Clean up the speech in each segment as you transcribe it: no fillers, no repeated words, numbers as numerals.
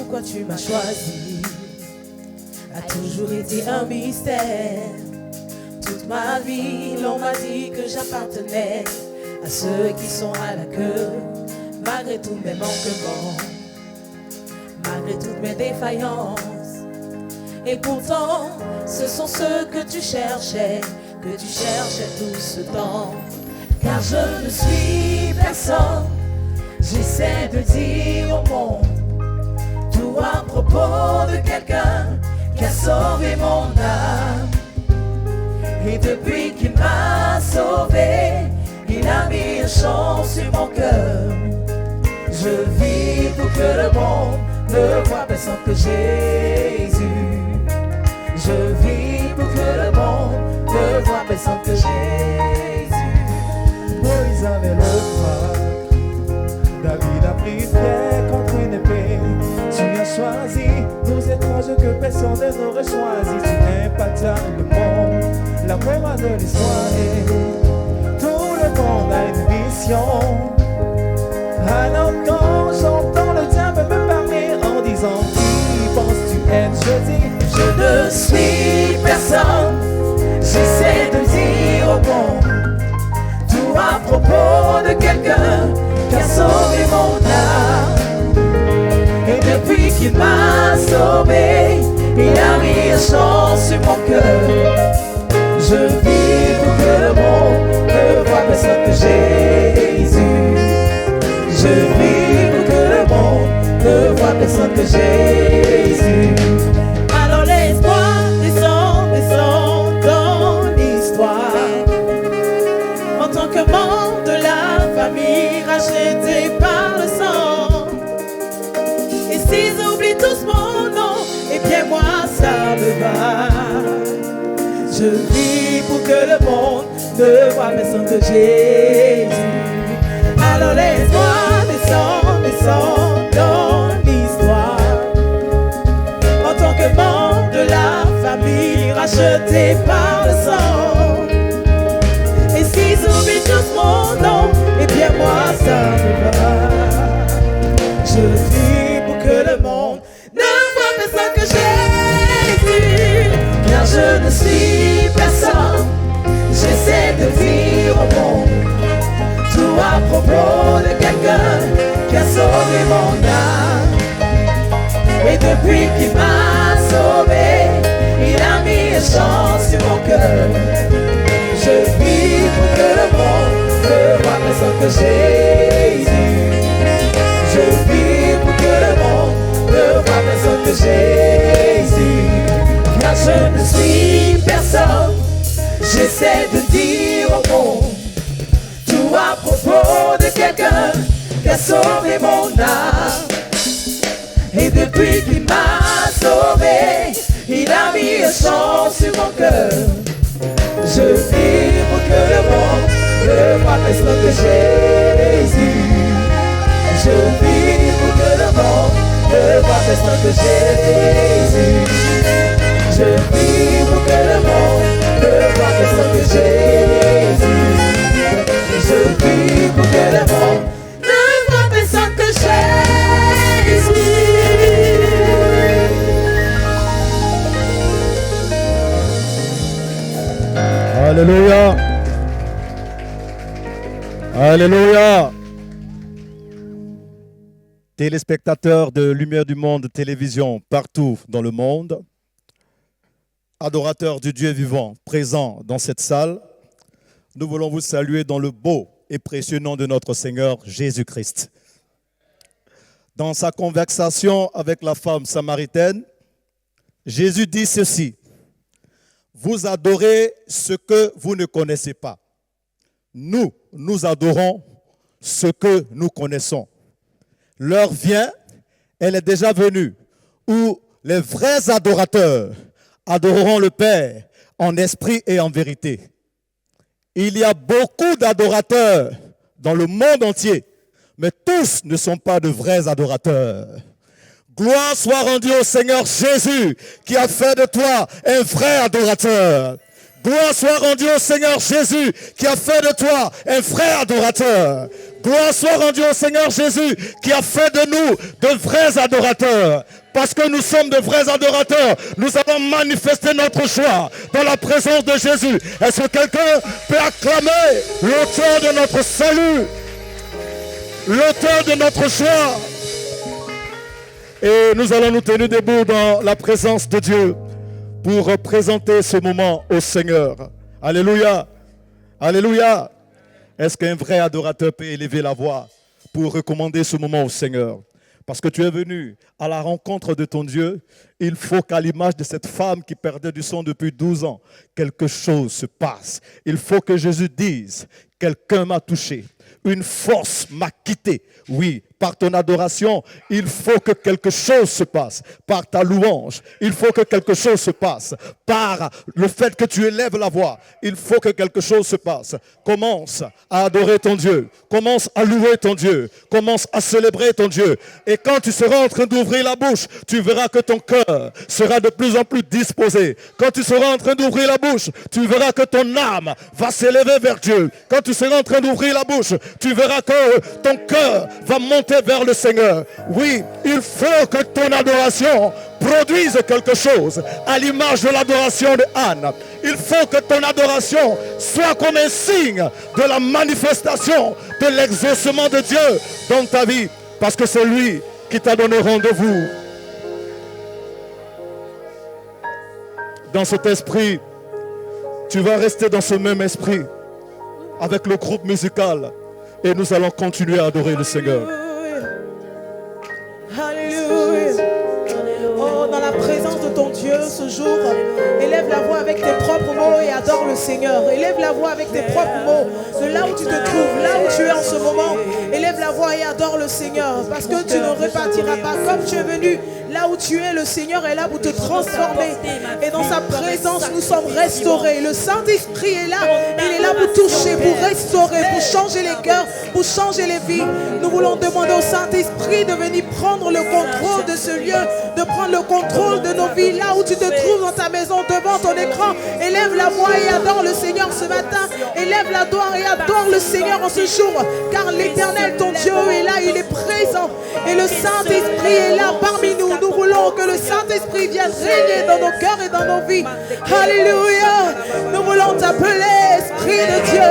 pourquoi tu m'as choisi a toujours été un mystère. Toute ma vie, l'on m'a dit que j'appartenais à ceux qui sont à la queue, malgré tous mes manquements, malgré toutes mes défaillances. Et pourtant, ce sont ceux que tu cherchais tout ce temps. Car je ne suis personne, j'essaie de dire au monde tout à propos de quelqu'un qui a sauvé mon âme. Et depuis qu'il m'a sauvé, il a mis un chant sur mon cœur. Je vis pour que le monde ne voit personne que Jésus. Je vis pour que le monde ne voit personne que Jésus. Moïse avait le bras, David a pris pierre contre une épée. Tu as choisi nos étranges que personne n'aurait choisi. Tu impactas le monde, l'amour de l'histoire. Tout le monde a une mission. Alors quand j'entends le diable me parler en disant qui penses-tu être, je dis je ne suis personne, j'essaie de dire au monde tout à propos de quelqu'un qui a sauvé mon âme. Et depuis qu'il m'a sauvé, il a mis un chant sur mon cœur. Je vis pour que le monde ne voit personne que Jésus. Je vis pour que le monde ne voit personne que Jésus. Alors l'espoir descend dans l'histoire. En tant que membre de la famille rachetée par le sang. Et s'ils oublient tous mon nom, eh bien moi ça me va. Je vis pour que le monde ne voit personne que Jésus. Alors l'espoir descend dans l'histoire. En tant que membre de la famille rachetée par le sang. Et s'ils oublient tous mon nom, eh bien moi ça me va. Je vis pour que le monde ne voit personne que Jésus. Car je ne suis personne, j'essaie de vivre au monde tout à propos de quelqu'un qui a sauvé mon âme. Et depuis qu'il m'a sauvé, il a mis un chant sur mon cœur. Je vis pour que le monde ne voit personne que Jésus. Je vis pour que le monde ne voit personne que Jésus. Car je ne suis personne, j'essaie de dire au monde tout à propos de quelqu'un qui a sauvé mon âme. Et depuis qu'il m'a sauvé, il a mis un chant sur mon cœur. Je vis pour que le monde ne voit personne que Jésus. Je vis pour que le monde ne voit personne que Jésus. Je vis pour que le monde ne voit personne que Jésus. Je vis pour que le monde ne voit personne que Jésus. Alléluia. Alléluia. Téléspectateurs de Lumière du Monde Télévision partout dans le monde, adorateurs du Dieu vivant présents dans cette salle, nous voulons vous saluer dans le beau et précieux nom de notre Seigneur Jésus-Christ. Dans sa conversation avec la femme samaritaine, Jésus dit ceci: vous adorez ce que vous ne connaissez pas. Nous adorons ce que nous connaissons. L'heure vient, elle est déjà venue, où les vrais adorateurs adoreront le Père en esprit et en vérité. Il y a beaucoup d'adorateurs dans le monde entier, mais tous ne sont pas de vrais adorateurs. Gloire soit rendue au Seigneur Jésus qui a fait de toi un vrai adorateur. Gloire soit rendue au Seigneur Jésus qui a fait de toi un frère adorateur. Gloire soit rendue au Seigneur Jésus qui a fait de nous de vrais adorateurs. Parce que nous sommes de vrais adorateurs, nous avons manifesté notre joie dans la présence de Jésus. Est-ce que quelqu'un peut acclamer l'auteur de notre salut, l'auteur de notre joie? Et nous allons nous tenir debout dans la présence de Dieu pour présenter ce moment au Seigneur. Alléluia. Alléluia. Est-ce qu'un vrai adorateur peut élever la voix pour recommander ce moment au Seigneur? Parce que tu es venu à la rencontre de ton Dieu, il faut qu'à l'image de cette femme qui perdait du sang depuis 12 ans, quelque chose se passe. Il faut que Jésus dise, quelqu'un m'a touché, une force m'a quitté. Oui, par ton adoration, il faut que quelque chose se passe. Par ta louange, il faut que quelque chose se passe. Par le fait que tu élèves la voix, il faut que quelque chose se passe. Commence à adorer ton Dieu. Commence à louer ton Dieu. Commence à célébrer ton Dieu. Et quand tu seras en train d'ouvrir la bouche, tu verras que ton cœur sera de plus en plus disposé. Quand tu seras en train d'ouvrir la bouche, tu verras que ton âme va s'élever vers Dieu. Quand tu seras en train d'ouvrir la bouche, tu verras que ton cœur va monter vers le Seigneur. Oui, il faut que ton adoration produise quelque chose à l'image de l'adoration de Anne. Il faut que ton adoration soit comme un signe de la manifestation de l'exaucement de Dieu dans ta vie, parce que c'est lui qui t'a donné rendez-vous. Dans cet esprit, tu vas rester dans ce même esprit avec le groupe musical et nous allons continuer à adorer le Seigneur. Alléluia. Oh, dans la présence de ton Dieu ce jour, élève la voix avec tes propres mots et adore le Seigneur. Élève la voix avec tes propres mots. De là où tu te trouves, là où tu es en ce moment, élève la voix et adore le Seigneur. Parce que tu ne repartiras pas comme tu es venu. Là où tu es, le Seigneur est là pour te transformer. Et dans sa présence, nous sommes restaurés. Le Saint-Esprit est là. Il est là pour toucher, pour restaurer, pour changer les cœurs, pour changer les vies. Nous voulons demander au Saint-Esprit de venir prendre le contrôle de ce lieu, de prendre le contrôle de nos vies. Là où tu te trouves dans ta maison, devant ton écran, élève la voix et adore le Seigneur ce matin. Élève la voix et adore le Seigneur en ce jour. Car l'Éternel, ton Dieu, est là, il est présent. Et le Saint-Esprit est là parmi nous. Nous voulons que le Saint-Esprit vienne régner dans nos cœurs et dans nos vies. Alléluia. Nous voulons t'appeler Esprit de Dieu.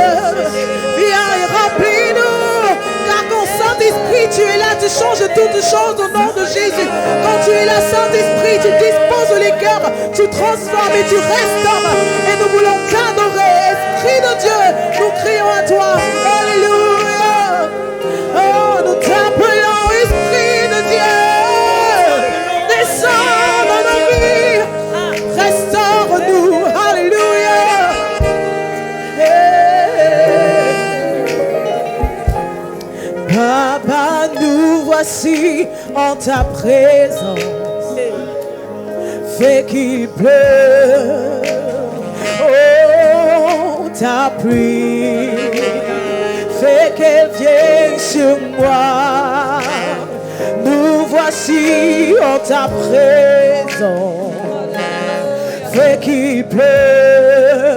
Viens et remplis-nous. Car ton Saint-Esprit, tu es là, tu changes toutes choses au nom de Jésus. Quand tu es là, Saint-Esprit, tu disposes les cœurs, tu transformes et tu restaures. Et nous voulons t'adorer, Esprit de Dieu. Nous crions à toi. Alléluia. Oh, nous t'appelons Esprit de Dieu. Descends dans nos vies. Restaure-nous. Alléluia. Papa, nous voici en ta présence. Fais qu'il pleure, oh, ta pluie. Fais qu'elle vienne sur moi. Nous voici en ta présence. Fais qu'il pleure,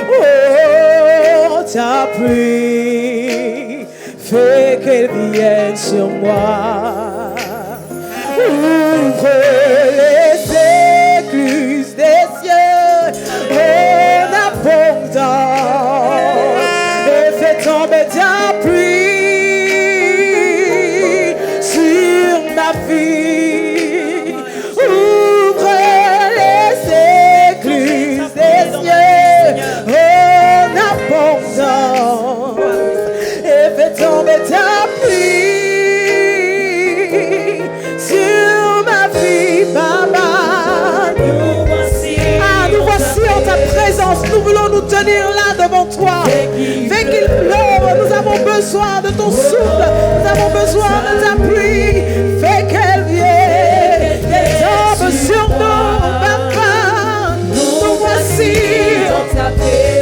oh, ta pluie. Fais qu'elle vienne sur moi. Ouvre les écluses des cieux en abondance et fais tomber ta pluie sur ma vie. Ouvre les écluses des cieux en abondance et fais tomber ta pluie sur ma vie, Papa. Nous voici en ta présence. Nous voulons nous tenir là devant toi. Fais qu'il pleuve. Nous avons besoin de ton souffle. Nous avons besoin de ta pluie. Fais qu'elle vienne. Qu'elle tombe sur nous, Papa. Nous voici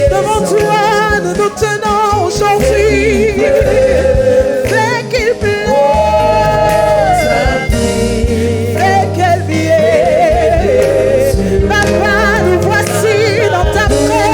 devant toi. Nous nous tenons aujourd'hui. Fais qu'il pleuve. Papa, nous voici dans ta présence.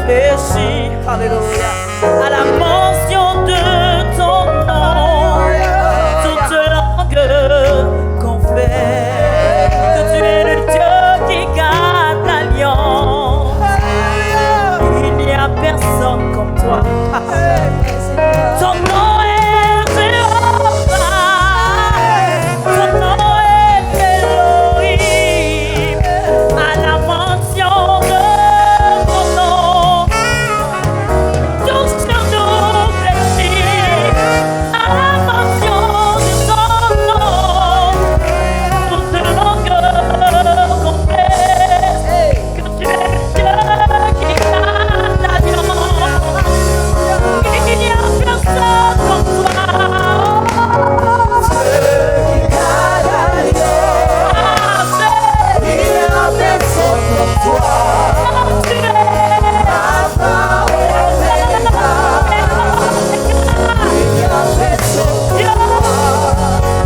fléchit, alléluia, à la mention de ton nom. Toute langue confesse que tu es le Dieu qui garde l'alliance. Il n'y a personne comme toi. Ton nom est Jéhovah, ton nom est Elohim. À la mention de ton nom, tout sur nous fléchit. À la mention de ton nom, toute langue confesse que tu es le Dieu qui garde l'alliance. Il n'y a personne comme toi. Dieu qui garde l'alliance. Il n'y a personne comme toi. Tu es Alpha Omega. Il n'y a personne Dieu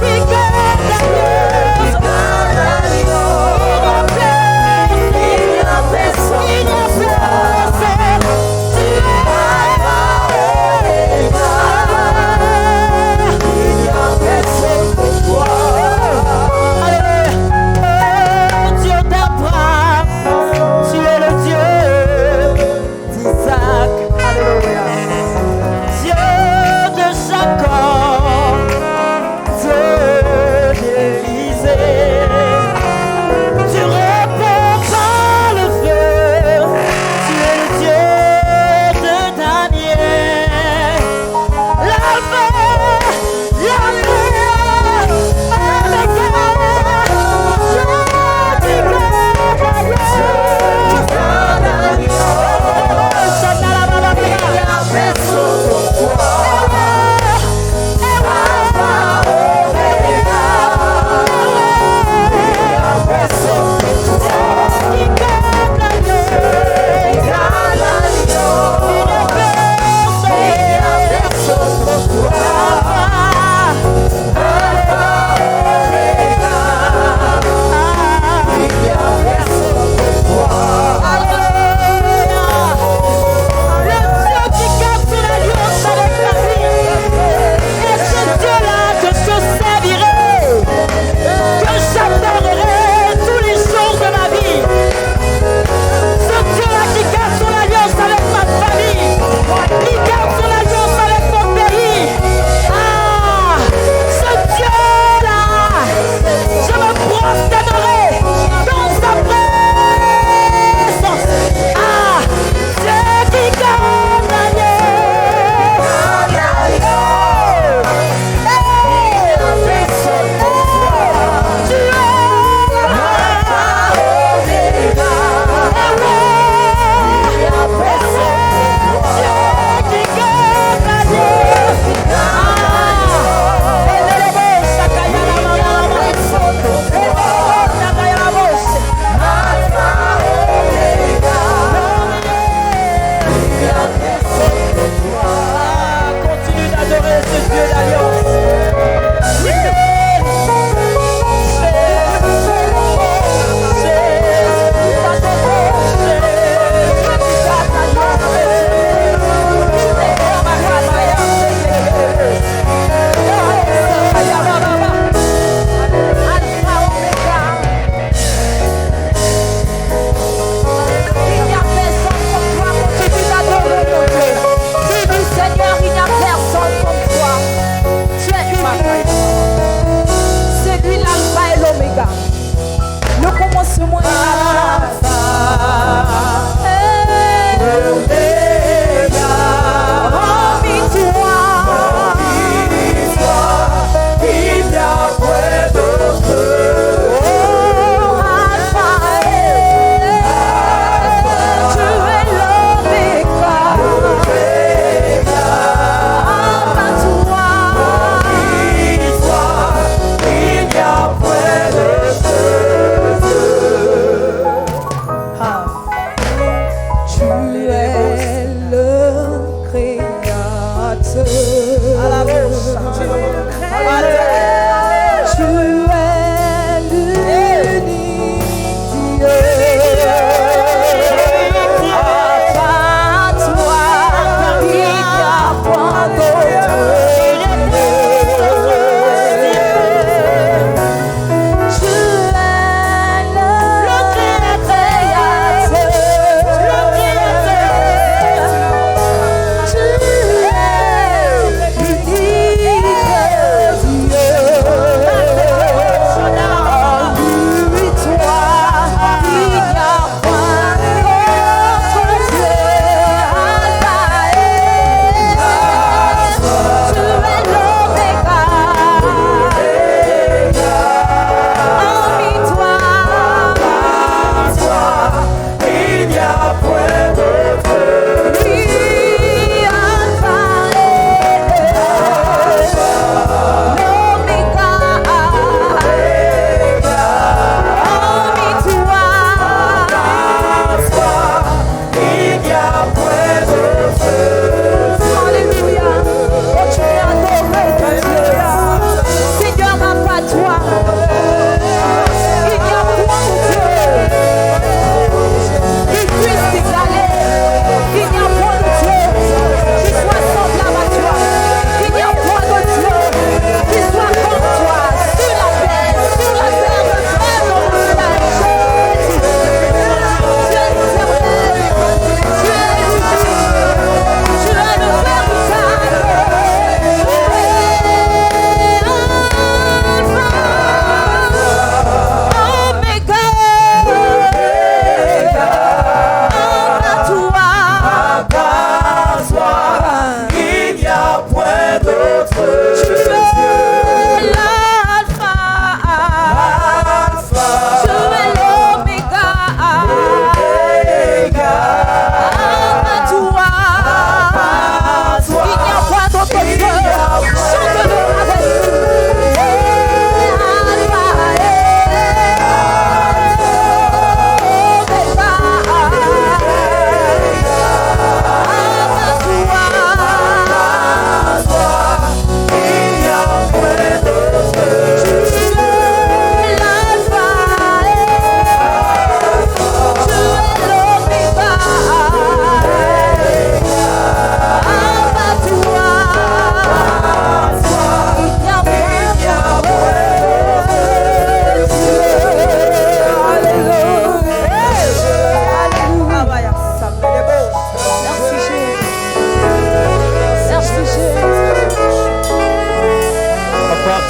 qui garde l'alliance. Il n'y a personne. Il n'y a personne. Tu es Alpha Omega. Il n'y a personne comme toi. Alléluia. Dieu d'Abraham, tu es le Dieu d'Isaac. Alléluia. Dieu de Jacob, Dieu d'Élisée. Tu réponds par le feu, tu es le Dieu de Daniel. L'Alpha, l'Oméga,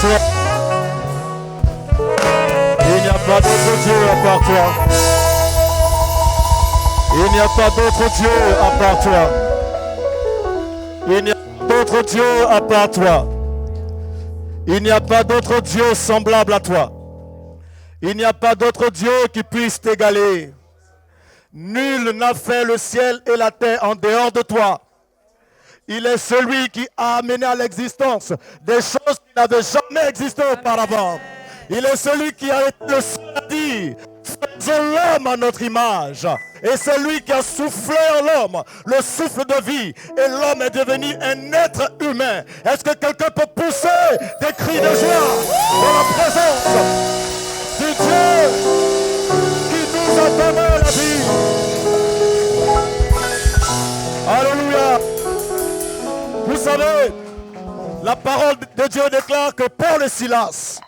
toi. Il n'y a pas d'autre Dieu à part toi. Il n'y a pas d'autre Dieu à part toi. Il n'y a pas d'autre Dieu à part toi. Il n'y a pas d'autre Dieu semblable à toi. Il n'y a pas d'autre Dieu qui puisse t'égaler. Nul n'a fait le ciel et la terre en dehors de toi. Il est celui qui a amené à l'existence des choses qui n'avaient jamais existé auparavant. Il est celui qui a été le seul à dire, faisons l'homme à notre image. Et c'est lui qui a soufflé en l'homme le souffle de vie. Et l'homme est devenu un être humain. Est-ce que quelqu'un peut pousser des cris de joie dans la présence du Dieu qui nous a donné la vie? Alléluia. Vous savez, la parole de Dieu déclare que Paul et Silas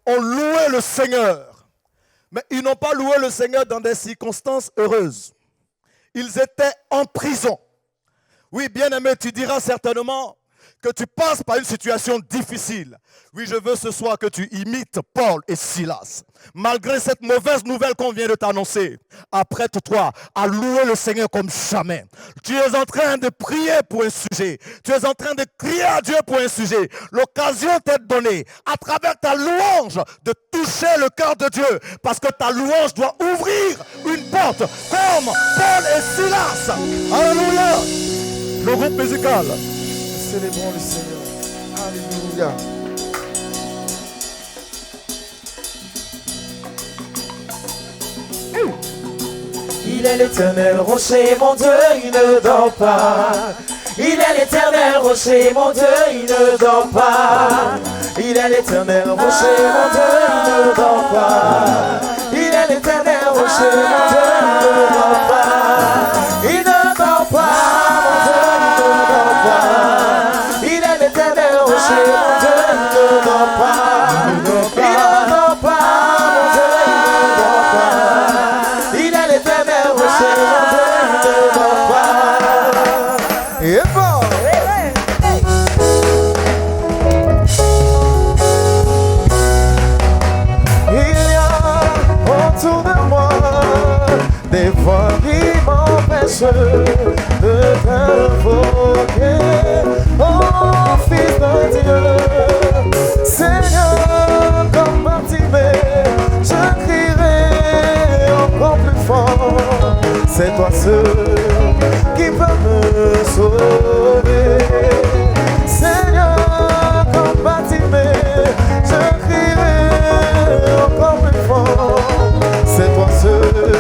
ont loué le Seigneur. Mais ils n'ont pas loué le Seigneur dans des circonstances heureuses. Ils étaient en prison. Oui, bien-aimé, tu diras certainement que tu passes par une situation difficile. Oui, je veux ce soir que tu imites Paul et Silas. Malgré cette mauvaise nouvelle qu'on vient de t'annoncer, apprête-toi à louer le Seigneur comme jamais. Tu es en train de prier pour un sujet. Tu es en train de crier à Dieu pour un sujet. L'occasion t'est donnée, à travers ta louange, de toucher le cœur de Dieu. Parce que ta louange doit ouvrir une porte comme Paul et Silas. Alléluia. Le groupe musical. Célébrons le Seigneur. Alléluia. Il est l'éternel rocher, mon Dieu, il ne dort pas. Il est l'éternel rocher, mon Dieu, il ne dort pas. Il est l'éternel rocher, mon Dieu, il ne dort pas. Il est l'éternel rocher, mon Dieu, il ne dort pas. Il ne dort pas, mon Dieu, il ne dort pas. Il est l'éternel rocher, mon Dieu, il ne dort pas. Il ne dort pas, mon Dieu, il ne dort pas. Il est l'éternel rocher, mon Dieu, il ne dort pas. Et bon. Il y a autour de moi des voix qui m'empêchent de t'invoquer. Oh, Fils de Dieu, Seigneur, comme Bartimée, je crierai encore plus fort. C'est toi seul qui peut me sauver. Seigneur, comme Bartimée, je crierai encore plus fort. C'est toi seul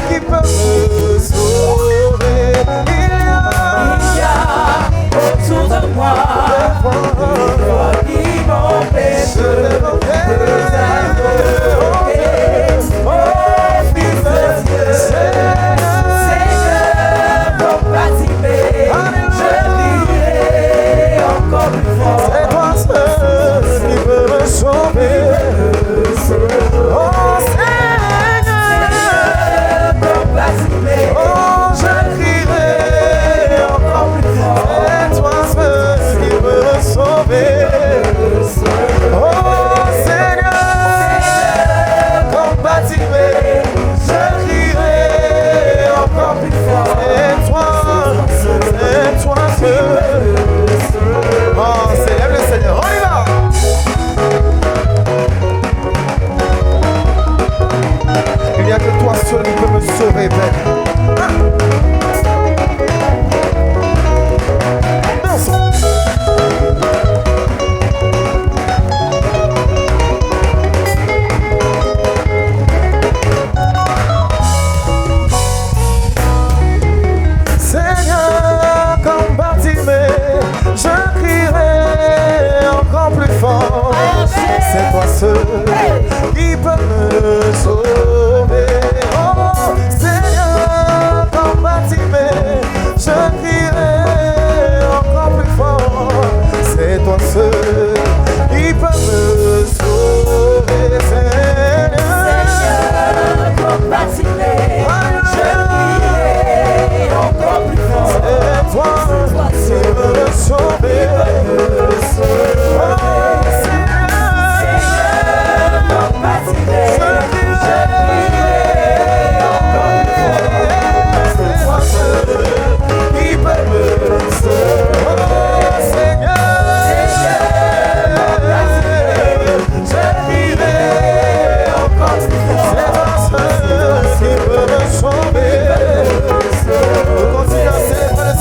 qui peut me sauver. Il y a autour de moi des voix qui m'empêchent de t'invoquer. Oh, Fils de Dieu, Seigneur,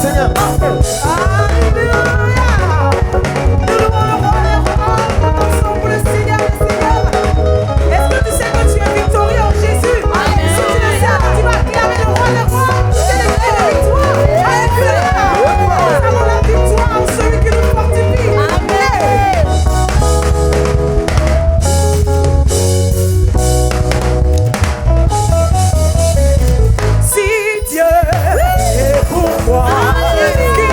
Seigneur. Alléluia. Nous louons le roi des rois. Attention pour le Seigneur des seigneurs. Est-ce que tu sais que tu es victorieux en Jésus? Si tu le sais, tu vas acclamer le roi des rois. C'est le Dieu de victoire. Alléluia. Nous avons la victoire en celui qui nous fortifie. Amen. Si Dieu est pour moi, qui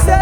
sait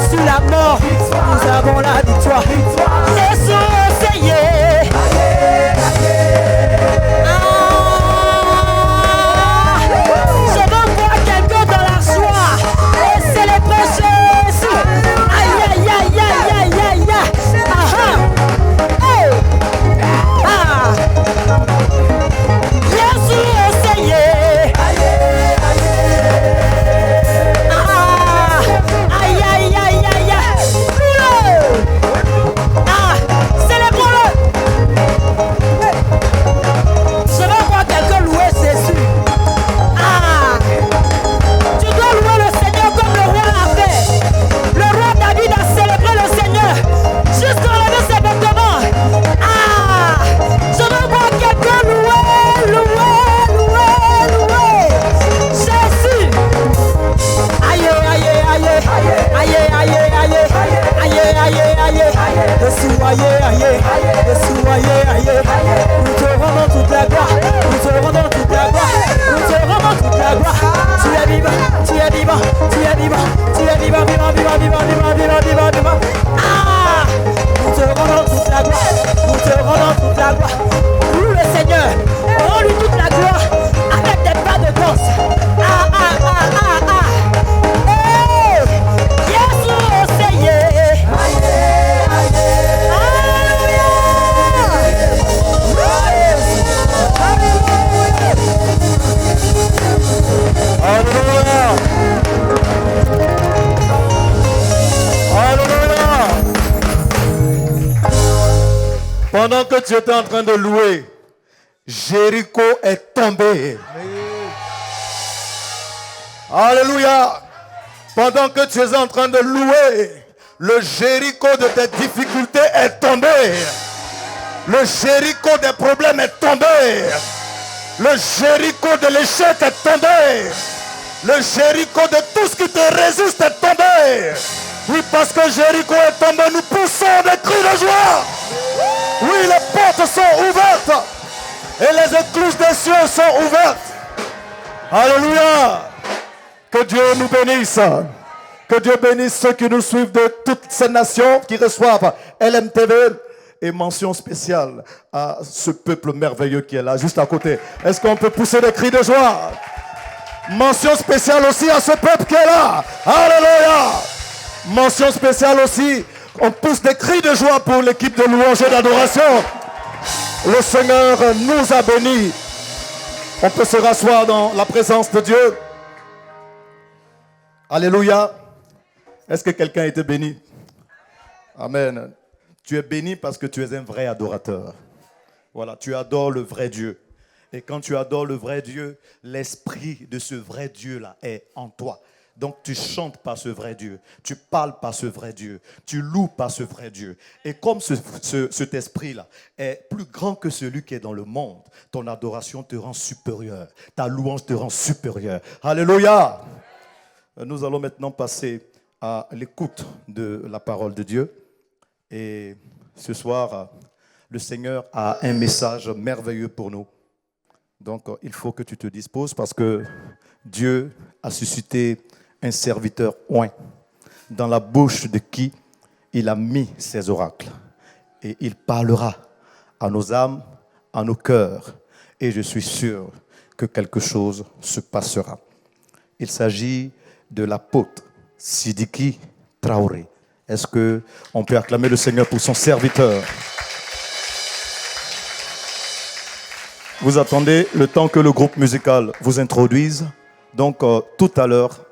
sur la mort, nous avons la victoire. Jésus, essayez. Je veux voir quelqu'un dans la joie et célébrer Jésus. Aïe, aïe, aïe, aïe, aïe, aïe, aïe. Hey. Jésus, essayez. Aïe, aïe, aïe, aïe, aïe. Célébrons-le. Je veux voir quelqu'un louer Jésus. Tu dois louer le Seigneur comme le roi l'a fait. Le roi David a célébré le Seigneur jusqu'à lever ses vêtements. Je veux voir quelqu'un louer Jésus. Aïe, aïe, aïe, aïe, aïe, aïe, aïe, Jésus, aïe, Jésus, aïe. Nous te rendons toute la gloire, nous te rendons toute la gloire, nous te rendons toute la gloire. Tu es vivant, tu es vivant, tu es vivant, tu es vivant, vivant, vivant, vivant, vivant, vivant, vivant, vivant. Nous te rendons toute la gloire, nous te rendons toute la gloire. Loue le Seigneur, rends-lui toute la gloire avec des pas de danse. Hey, Jésus, essayez. Alléluia. Alléluia. Pendant que tu étais en train de louer, Jéricho est tombé. Alléluia. Pendant que tu es en train de louer, le Jéricho de tes difficultés est tombé. Le Jéricho des problèmes est tombé. Le Jéricho de l'échec est tombé. Le Jéricho de tout ce qui te résiste est tombé. Oui, parce que Jéricho est tombé, nous poussons des cris de joie. Oui, les portes sont ouvertes. Et les écluses des cieux sont ouvertes. Alléluia. Que Dieu nous bénisse. Que Dieu bénisse ceux qui nous suivent de toutes ces nations qui reçoivent LMTV. Et mention spéciale à ce peuple merveilleux qui est là, juste à côté. Est-ce qu'on peut pousser des cris de joie? Mention spéciale aussi à ce peuple qui est là. Alléluia. Mention spéciale aussi, on pousse des cris de joie pour l'équipe de louange et d'adoration. Le Seigneur nous a bénis. On peut se rasseoir dans la présence de Dieu. Alléluia. Est-ce que quelqu'un a été béni? Amen. Tu es béni parce que tu es un vrai adorateur. Voilà, tu adores le vrai Dieu. Et quand tu adores le vrai Dieu, l'esprit de ce vrai Dieu-là est en toi. Donc tu chantes par ce vrai Dieu, tu parles par ce vrai Dieu, tu loues par ce vrai Dieu. Et comme cet esprit-là est plus grand que celui qui est dans le monde, ton adoration te rend supérieur, ta louange te rend supérieur. Alléluia! Nous allons maintenant passer à l'écoute de la parole de Dieu. Et ce soir, le Seigneur a un message merveilleux pour nous. Donc, il faut que tu te disposes parce que Dieu a suscité un serviteur oint dans la bouche de qui il a mis ses oracles. Et il parlera à nos âmes, à nos cœurs. Et je suis sûr que quelque chose se passera. Il s'agit de l'apôtre Sidiki Traoré. Est-ce qu'on peut acclamer le Seigneur pour son serviteur? Vous attendez le temps que le groupe musical vous introduise. Donc, tout à l'heure,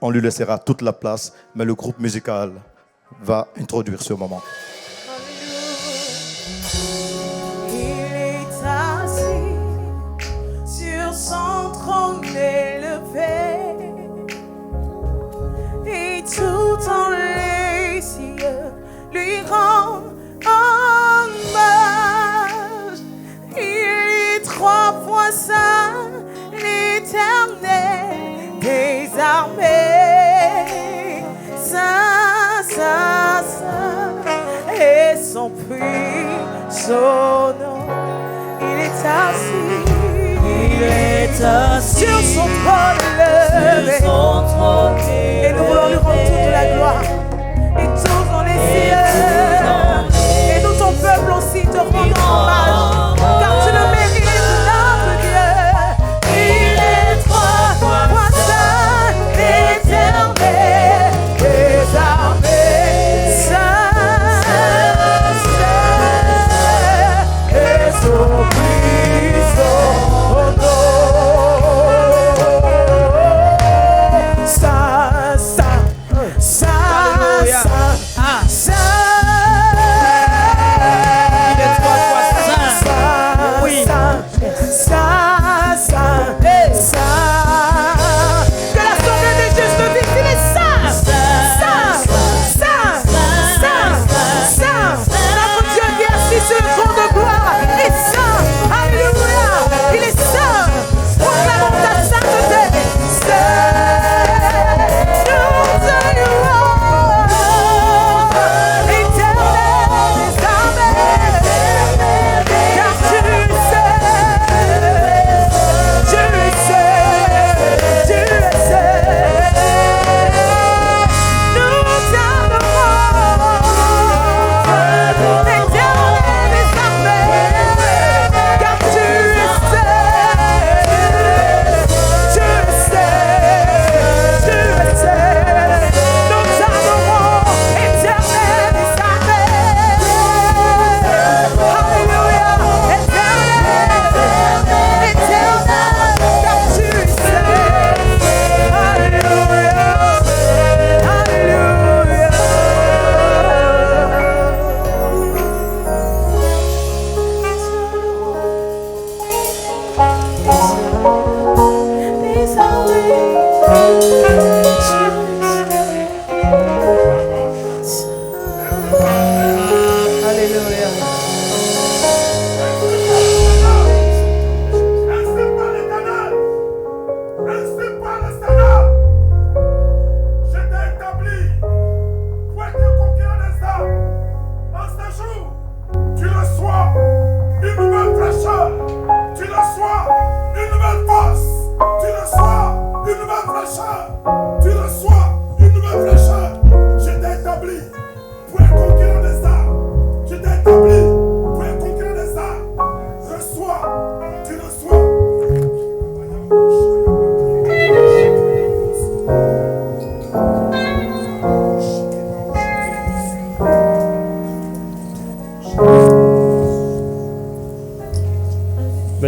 on lui laissera toute la place, mais le groupe musical va introduire ce moment. Il est assis sur son trône élevé et tout en les cieux lui rend hommage. Il est trois fois saint, l'Éternel des armées, saint, saint, saint, et son prix, son nom. Il est assis sur son trône élevé, et nous voulons lui rendre toute la gloire.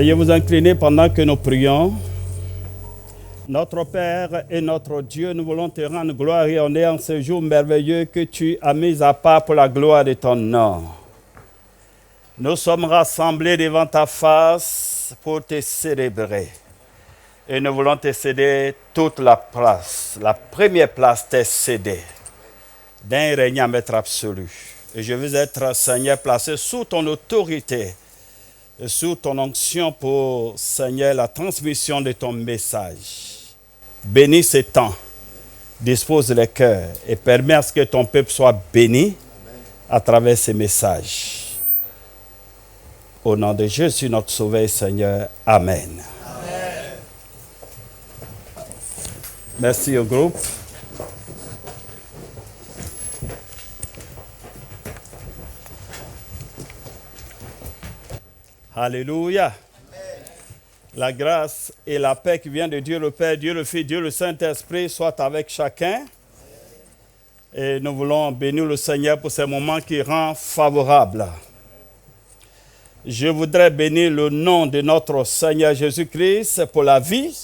Veuillez vous incliner pendant que nous prions. Notre Père et notre Dieu, nous voulons te rendre gloire et honneur en ce jour merveilleux que tu as mis à part pour la gloire de ton nom. Nous sommes rassemblés devant ta face pour te célébrer. Et nous voulons te céder toute la place. La première place t'est cédée d'un régnant maître absolu. Et je veux être, Seigneur, placé sous ton autorité et sous ton onction pour, Seigneur, la transmission de ton message. Bénis ces temps, dispose les cœurs et permets à ce que ton peuple soit béni à travers ces messages. Au nom de Jésus, notre Sauveur, Seigneur. Amen. Amen. Merci au groupe. Alléluia. Amen. La grâce et la paix qui vient de Dieu le Père, Dieu le Fils, Dieu le Saint-Esprit soient avec chacun. Et nous voulons bénir le Seigneur pour ce moment qui rend favorable. Je voudrais bénir le nom de notre Seigneur Jésus-Christ pour la vie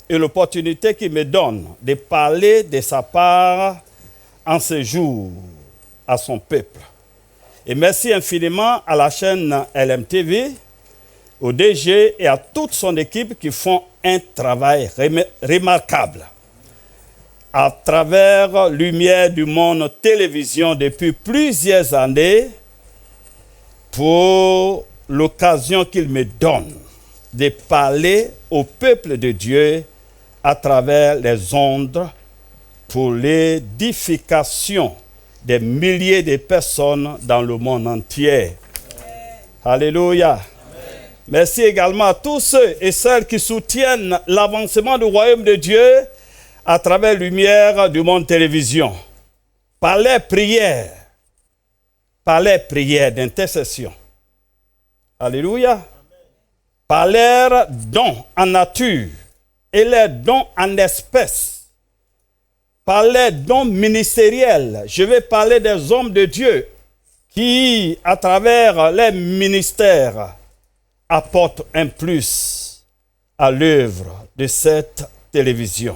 et l'opportunité qu'il me donne de parler de sa part en ce jour à son peuple. Et merci infiniment à la chaîne LMTV, au DG et à toute son équipe qui font un travail remarquable à travers Lumière du Monde Télévision depuis plusieurs années pour l'occasion qu'il me donne de parler au peuple de Dieu à travers les ondes pour l'édification des milliers de personnes dans le monde entier. Alléluia. Amen. Merci également à tous ceux et celles qui soutiennent l'avancement du royaume de Dieu à travers Lumière du Monde Télévision. Par les prières d'intercession. Alléluia. Amen. Par leurs dons en nature et leurs dons en espèces. Par les dons ministériels. Je vais parler des hommes de Dieu qui, à travers les ministères, apportent un plus à l'œuvre de cette télévision.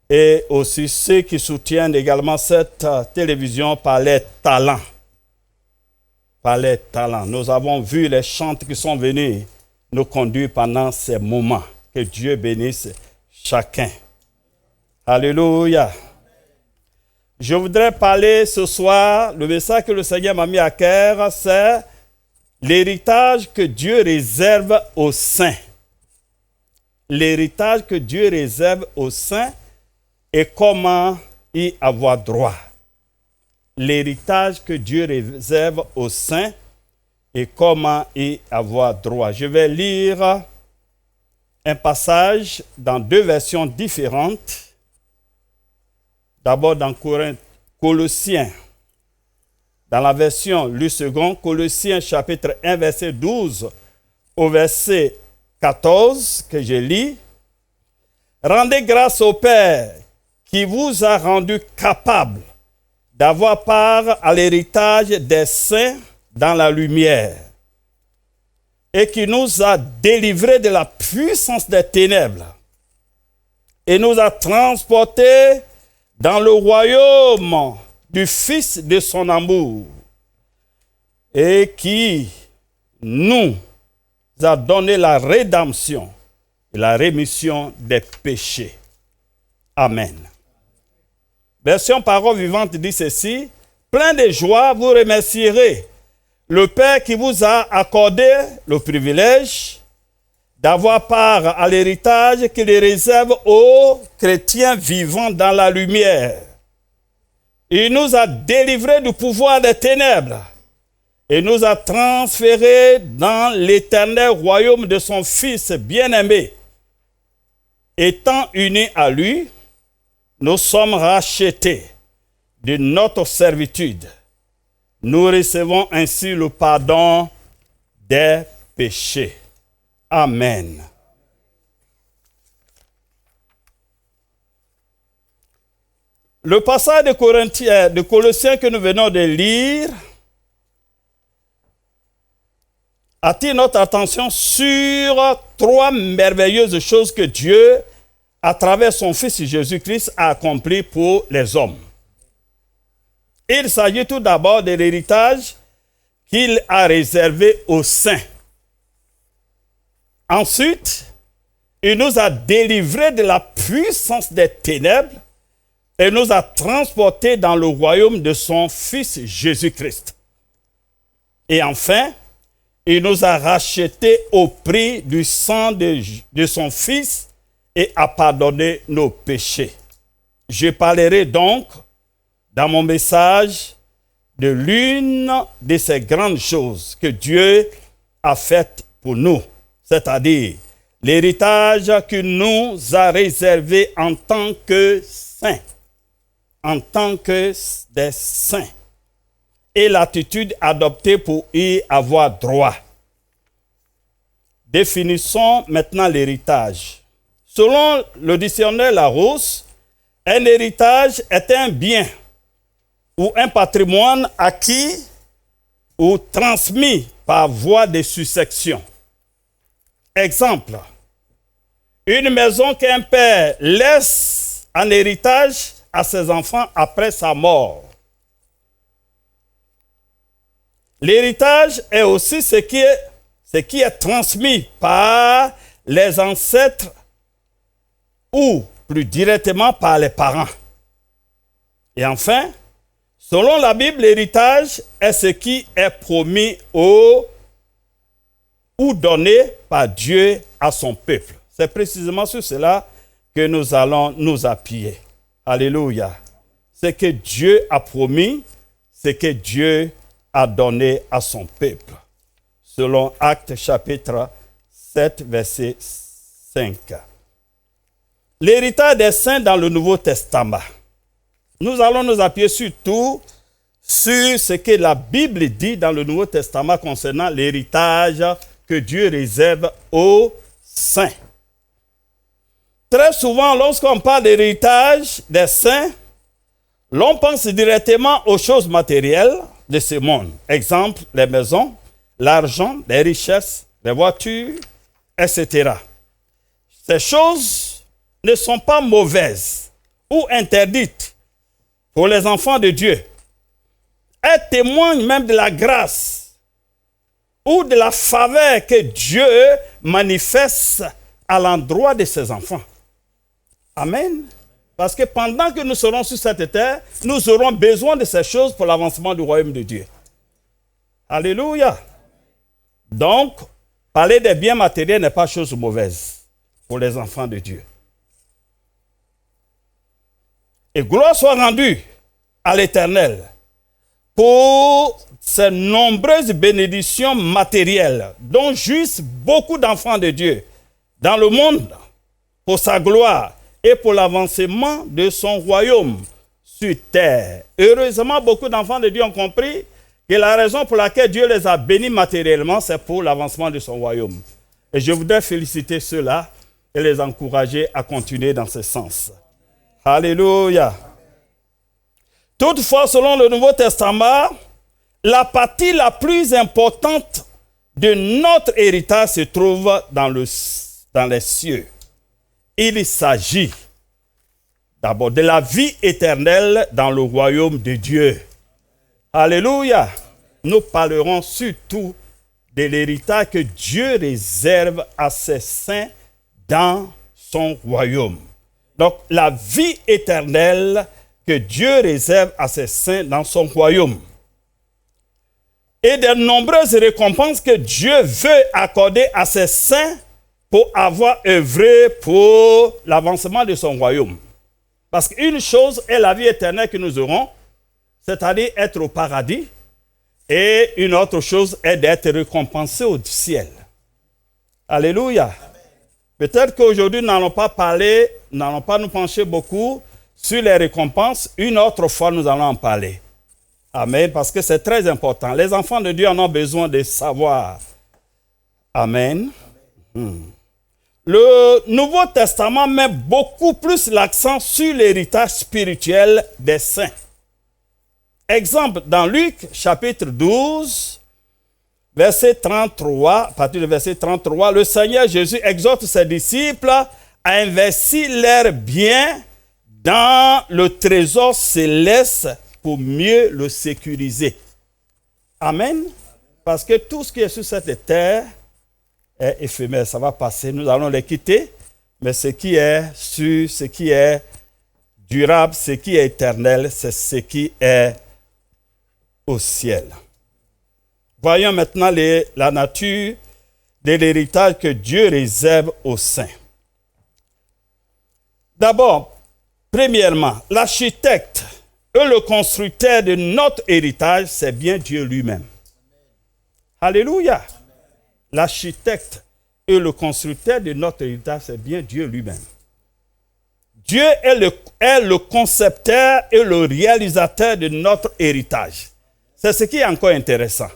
Et aussi ceux qui soutiennent également cette télévision par les talents. Par les talents. Nous avons vu les chantres qui sont venus nous conduire pendant ces moments. Que Dieu bénisse chacun. Alléluia. Je voudrais parler ce soir, le message que le Seigneur m'a mis à cœur, c'est l'héritage que Dieu réserve aux saints. L'héritage que Dieu réserve aux saints et comment y avoir droit. L'héritage que Dieu réserve aux saints et comment y avoir droit. Je vais lire un passage dans deux versions différentes. D'abord dans Colossiens, dans la version Lu second, Colossiens chapitre 1, verset 12 au verset 14 que je lis. Rendez grâce au Père qui vous a rendu capable d'avoir part à l'héritage des saints dans la lumière et qui nous a délivrés de la puissance des ténèbres et nous a transportés dans le royaume du Fils de son amour et qui nous a donné la rédemption et la rémission des péchés. Amen. Version parole vivante dit ceci: plein de joie, vous remercierez le Père qui vous a accordé le privilège d'avoir part à l'héritage qu'il réserve aux chrétiens vivant dans la lumière. Il nous a délivrés du pouvoir des ténèbres et nous a transférés dans l'éternel royaume de son Fils bien-aimé. Étant unis à lui, nous sommes rachetés de notre servitude. Nous recevons ainsi le pardon des péchés. Amen. Le passage de Colossiens que nous venons de lire attire notre attention sur 3 merveilleuses choses que Dieu, à travers son Fils Jésus-Christ, a accompli pour les hommes. Il s'agit tout d'abord de l'héritage qu'il a réservé aux saints. Ensuite, il nous a délivrés de la puissance des ténèbres et nous a transportés dans le royaume de son Fils Jésus-Christ. Et enfin, il nous a rachetés au prix du sang de son Fils et a pardonné nos péchés. Je parlerai donc dans mon message de l'une de ces grandes choses que Dieu a faites pour nous, c'est-à-dire l'héritage qu'il nous a réservé en tant que saints, en tant que des saints, et l'attitude adoptée pour y avoir droit. Définissons maintenant l'héritage. Selon le dictionnaire Larousse, un héritage est un bien ou un patrimoine acquis ou transmis par voie de succession. Exemple, une maison qu'un père laisse en héritage à ses enfants après sa mort. L'héritage est aussi ce qui est transmis par les ancêtres ou plus directement par les parents. Et enfin, selon la Bible, l'héritage est ce qui est promis ou donné par Dieu à son peuple. C'est précisément sur cela que nous allons nous appuyer. Alléluia. Ce que Dieu a promis, ce que Dieu a donné à son peuple. Selon Actes chapitre 7, verset 5. L'héritage des saints dans le Nouveau Testament. Nous allons nous appuyer surtout sur ce que la Bible dit dans le Nouveau Testament concernant l'héritage que Dieu réserve aux saints. Très souvent, lorsqu'on parle d'héritage des saints, l'on pense directement aux choses matérielles de ce monde. Exemple, les maisons, l'argent, les richesses, les voitures, etc. Ces choses ne sont pas mauvaises ou interdites pour les enfants de Dieu. Elles témoignent même de la grâce ou de la faveur que Dieu manifeste à l'endroit de ses enfants. Amen. Parce que pendant que nous serons sur cette terre, nous aurons besoin de ces choses pour l'avancement du royaume de Dieu. Alléluia. Donc, parler des biens matériels n'est pas chose mauvaise pour les enfants de Dieu. Et gloire soit rendue à l'Éternel pour ces nombreuses bénédictions matérielles dont jouissent beaucoup d'enfants de Dieu dans le monde pour sa gloire et pour l'avancement de son royaume sur terre. Heureusement, beaucoup d'enfants de Dieu ont compris que la raison pour laquelle Dieu les a bénis matériellement, c'est pour l'avancement de son royaume. Et je voudrais féliciter ceux-là et les encourager à continuer dans ce sens. Alléluia. Toutefois, selon le Nouveau Testament, la partie la plus importante de notre héritage se trouve dans les cieux. Il s'agit d'abord de la vie éternelle dans le royaume de Dieu. Alléluia. Nous parlerons surtout de l'héritage que Dieu réserve à ses saints dans son royaume. Donc, la vie éternelle que Dieu réserve à ses saints dans son royaume. Et de nombreuses récompenses que Dieu veut accorder à ses saints pour avoir œuvré pour l'avancement de son royaume. Parce qu'une chose est la vie éternelle que nous aurons, c'est-à-dire être au paradis, et une autre chose est d'être récompensé au ciel. Alléluia. Peut-être qu'aujourd'hui, nous n'allons pas parler, nous n'allons pas nous pencher beaucoup sur les récompenses. Une autre fois, nous allons en parler. Amen, parce que c'est très important. Les enfants de Dieu en ont besoin de savoir. Amen. Le Nouveau Testament met beaucoup plus l'accent sur l'héritage spirituel des saints. Exemple, dans Luc chapitre 12, verset 33, à partir du verset 33, le Seigneur Jésus exhorte ses disciples à investir leurs biens dans le trésor céleste pour mieux le sécuriser. Amen. Parce que tout ce qui est sur cette terre est éphémère, ça va passer, nous allons les quitter, mais ce qui est sûr, ce qui est durable, ce qui est éternel, c'est ce qui est au ciel. Voyons maintenant la nature de l'héritage que Dieu réserve aux saints. D'abord, premièrement, l'architecte et le constructeur de notre héritage, c'est bien Dieu lui-même. Alléluia. L'architecte et le constructeur de notre héritage, c'est bien Dieu lui-même. Dieu est le concepteur et le réalisateur de notre héritage. C'est ce qui est encore intéressant.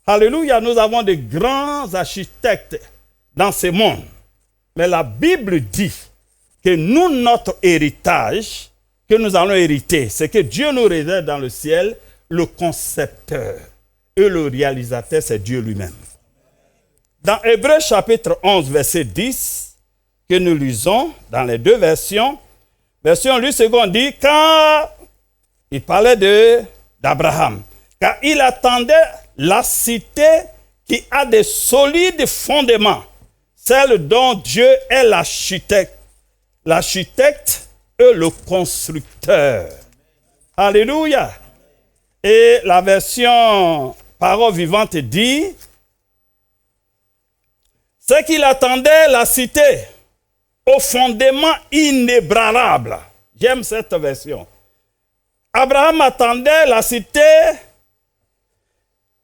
Alléluia, nous avons de grands architectes dans ce monde. Mais la Bible dit que nous, notre héritage, que nous allons hériter, c'est que Dieu nous réserve dans le ciel, le concepteur et le réalisateur, c'est Dieu lui-même. Dans Hébreux chapitre 11, verset 10, que nous lisons dans les deux versions, version Louis II dit, quand il parlait d'Abraham, car il attendait la cité qui a des solides fondements, celle dont Dieu est l'architecte et le constructeur. Alléluia. Et la version Parole vivante dit, c'est qu'il attendait la cité au fondement inébranlable. J'aime cette version. Abraham attendait la cité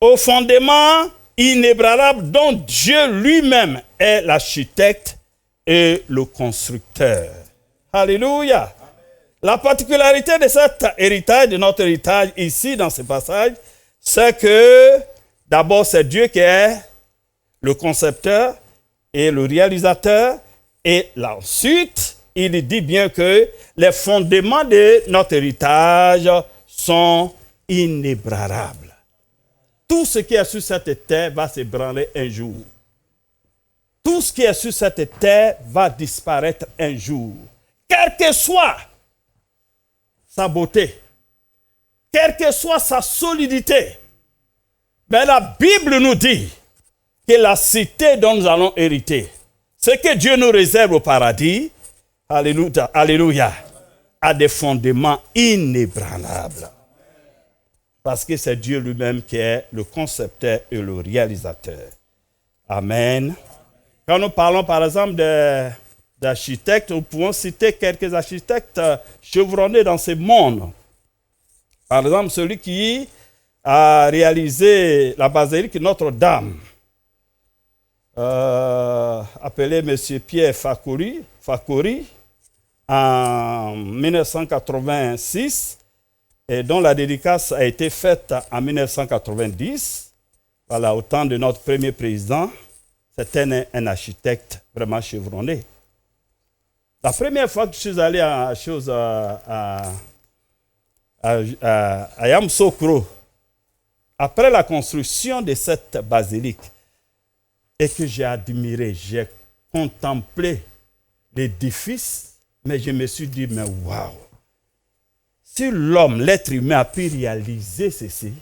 au fondement inébranlable dont Dieu lui-même est l'architecte et le constructeur. Alléluia. La particularité de cet héritage, de notre héritage ici dans ce passage, c'est que d'abord c'est Dieu qui est le concepteur et le réalisateur, et là, ensuite il dit bien que les fondements de notre héritage sont inébranlables. Tout ce qui est sur cette terre va s'ébranler un jour. Tout ce qui est sur cette terre va disparaître un jour. Quelle que soit sa beauté, quelle que soit sa solidité, mais la Bible nous dit que la cité dont nous allons hériter, ce que Dieu nous réserve au paradis, alléluia, alléluia, a des fondements inébranlables. Parce que c'est Dieu lui-même qui est le concepteur et le réalisateur. Amen. Quand nous parlons par exemple d'architectes, nous pouvons citer quelques architectes chevronnés dans ce monde. Par exemple, celui qui a réalisé la basilique Notre-Dame, appelé M. Pierre Facoury en 1986, et dont la dédicace a été faite en 1990, voilà, au temps de notre premier président. C'était un architecte vraiment chevronné. La première fois que je suis allé à Yamoussoukro, après la construction de cette basilique, et que j'ai admiré, j'ai contemplé l'édifice, mais je me suis dit, mais waouh! Si l'homme, l'être humain a pu réaliser ceci,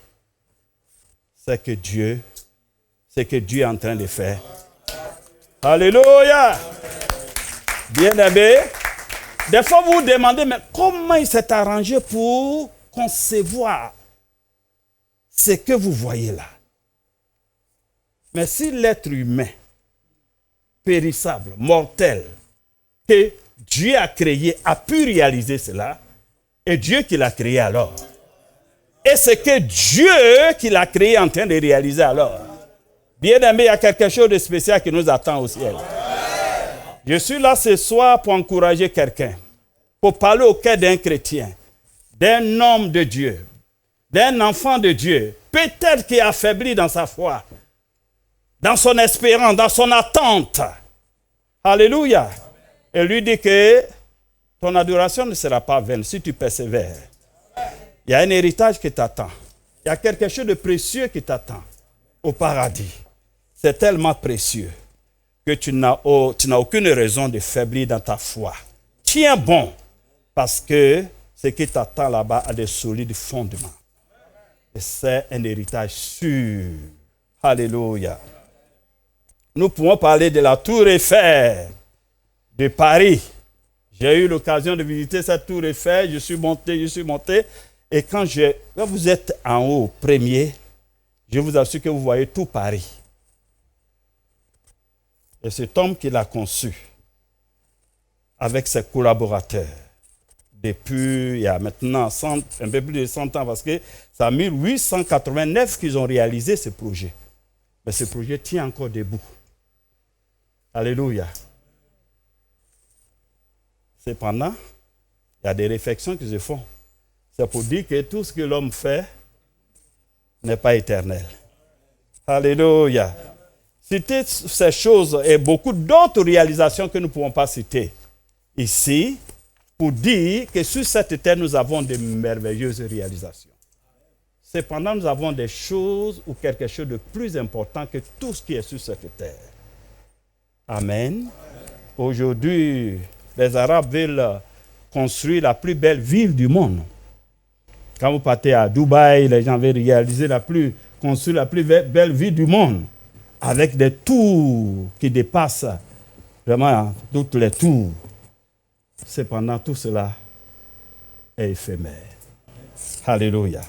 c'est que Dieu est en train de faire. Alléluia! Bien-aimé, des fois vous vous demandez, mais comment il s'est arrangé pour concevoir ce que vous voyez là? Mais si l'être humain, périssable, mortel, que Dieu a créé, a pu réaliser cela, et Dieu qui l'a créé alors. Et c'est que Dieu qui l'a créé est en train de réaliser alors. Bien-aimé, il y a quelque chose de spécial qui nous attend au ciel. Je suis là ce soir pour encourager quelqu'un, pour parler au cœur d'un chrétien, d'un homme de Dieu, d'un enfant de Dieu, peut-être qui est affaibli dans sa foi, dans son espérance, dans son attente. Alléluia. Et lui dit que ton adoration ne sera pas vaine si tu persévères. Il y a un héritage qui t'attend. Il y a quelque chose de précieux qui t'attend. au paradis. C'est tellement précieux que tu n'as aucune raison de faiblir dans ta foi. Tiens bon, parce que ce qui t'attend là-bas a des solides fondements. Et c'est un héritage sûr. Alléluia. Nous pouvons parler de la tour Eiffel de Paris. J'ai eu l'occasion de visiter cette tour Eiffel. Je suis monté. Et quand vous êtes en haut, premier, je vous assure que vous voyez tout Paris. Et cet homme qui l'a conçu, avec ses collaborateurs, depuis il y a maintenant un peu plus de 100 ans, parce que c'est en 1889 qu'ils ont réalisé ce projet. Mais ce projet tient encore debout. Alléluia. Cependant, il y a des réflexions qui se font. C'est pour dire que tout ce que l'homme fait n'est pas éternel. Alléluia. Citer ces choses et beaucoup d'autres réalisations que nous ne pouvons pas citer ici, pour dire que sur cette terre, nous avons de merveilleuses réalisations. Cependant, nous avons des choses ou quelque chose de plus important que tout ce qui est sur cette terre. Amen. Aujourd'hui, les Arabes veulent construire la plus belle ville du monde. Quand vous partez à Dubaï, les gens veulent construire la plus belle ville du monde, avec des tours qui dépassent vraiment toutes les tours. Cependant, tout cela est éphémère. Alléluia.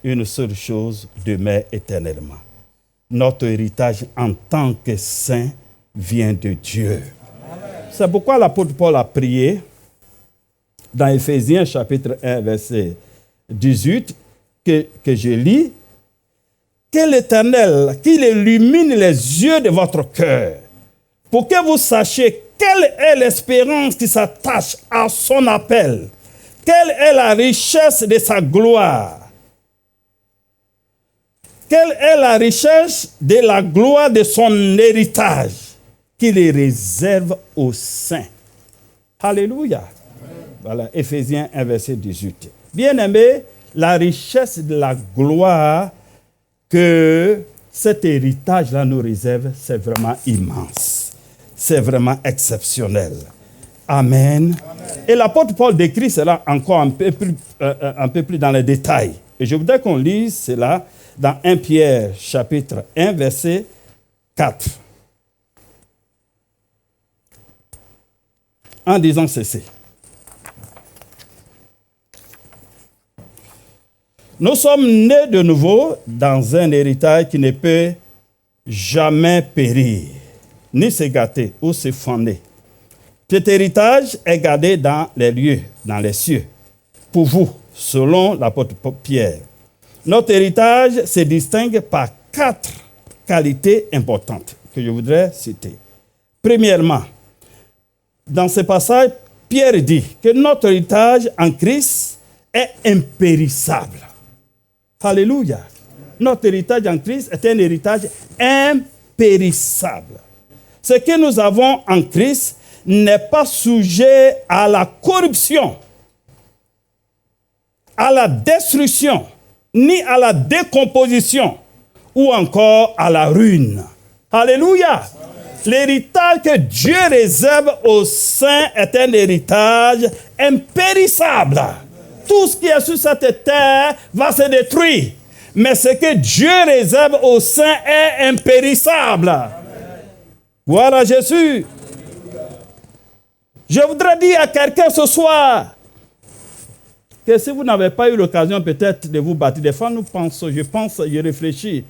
Une seule chose demeure éternellement. Notre héritage en tant que saint vient de Dieu. C'est pourquoi l'apôtre Paul a prié dans Éphésiens chapitre 1, verset 18, que je lis, que l'Éternel, qu'il illumine les yeux de votre cœur, pour que vous sachiez quelle est l'espérance qui s'attache à son appel, quelle est la richesse de sa gloire, quelle est la richesse de la gloire de son héritage, qu'il les réserve aux saints. Alléluia. Voilà, Éphésiens 1, verset 18. Bien-aimés, la richesse de la gloire que cet héritage-là nous réserve, c'est vraiment immense. C'est vraiment exceptionnel. Amen. Et l'apôtre Paul décrit cela encore un peu plus dans les détails. Et je voudrais qu'on lise cela dans 1 Pierre, chapitre 1, verset 4. En disant ceci. Nous sommes nés de nouveau dans un héritage qui ne peut jamais périr, ni se gâter ou se faner. Cet héritage est gardé dans les lieux, dans les cieux, pour vous, selon l'apôtre Pierre. Notre héritage se distingue par 4 qualités importantes que je voudrais citer. Premièrement, dans ce passage, Pierre dit que notre héritage en Christ est impérissable. Alléluia. Notre héritage en Christ est un héritage impérissable. Ce que nous avons en Christ n'est pas sujet à la corruption, à la destruction, ni à la décomposition, ou encore à la ruine. Alléluia. L'héritage que Dieu réserve aux saints est un héritage impérissable. Tout ce qui est sur cette terre va se détruire. Mais ce que Dieu réserve aux saints est impérissable. Voilà Jésus. Je voudrais dire à quelqu'un ce soir que si vous n'avez pas eu l'occasion peut-être de vous bâtir, des fois je réfléchis,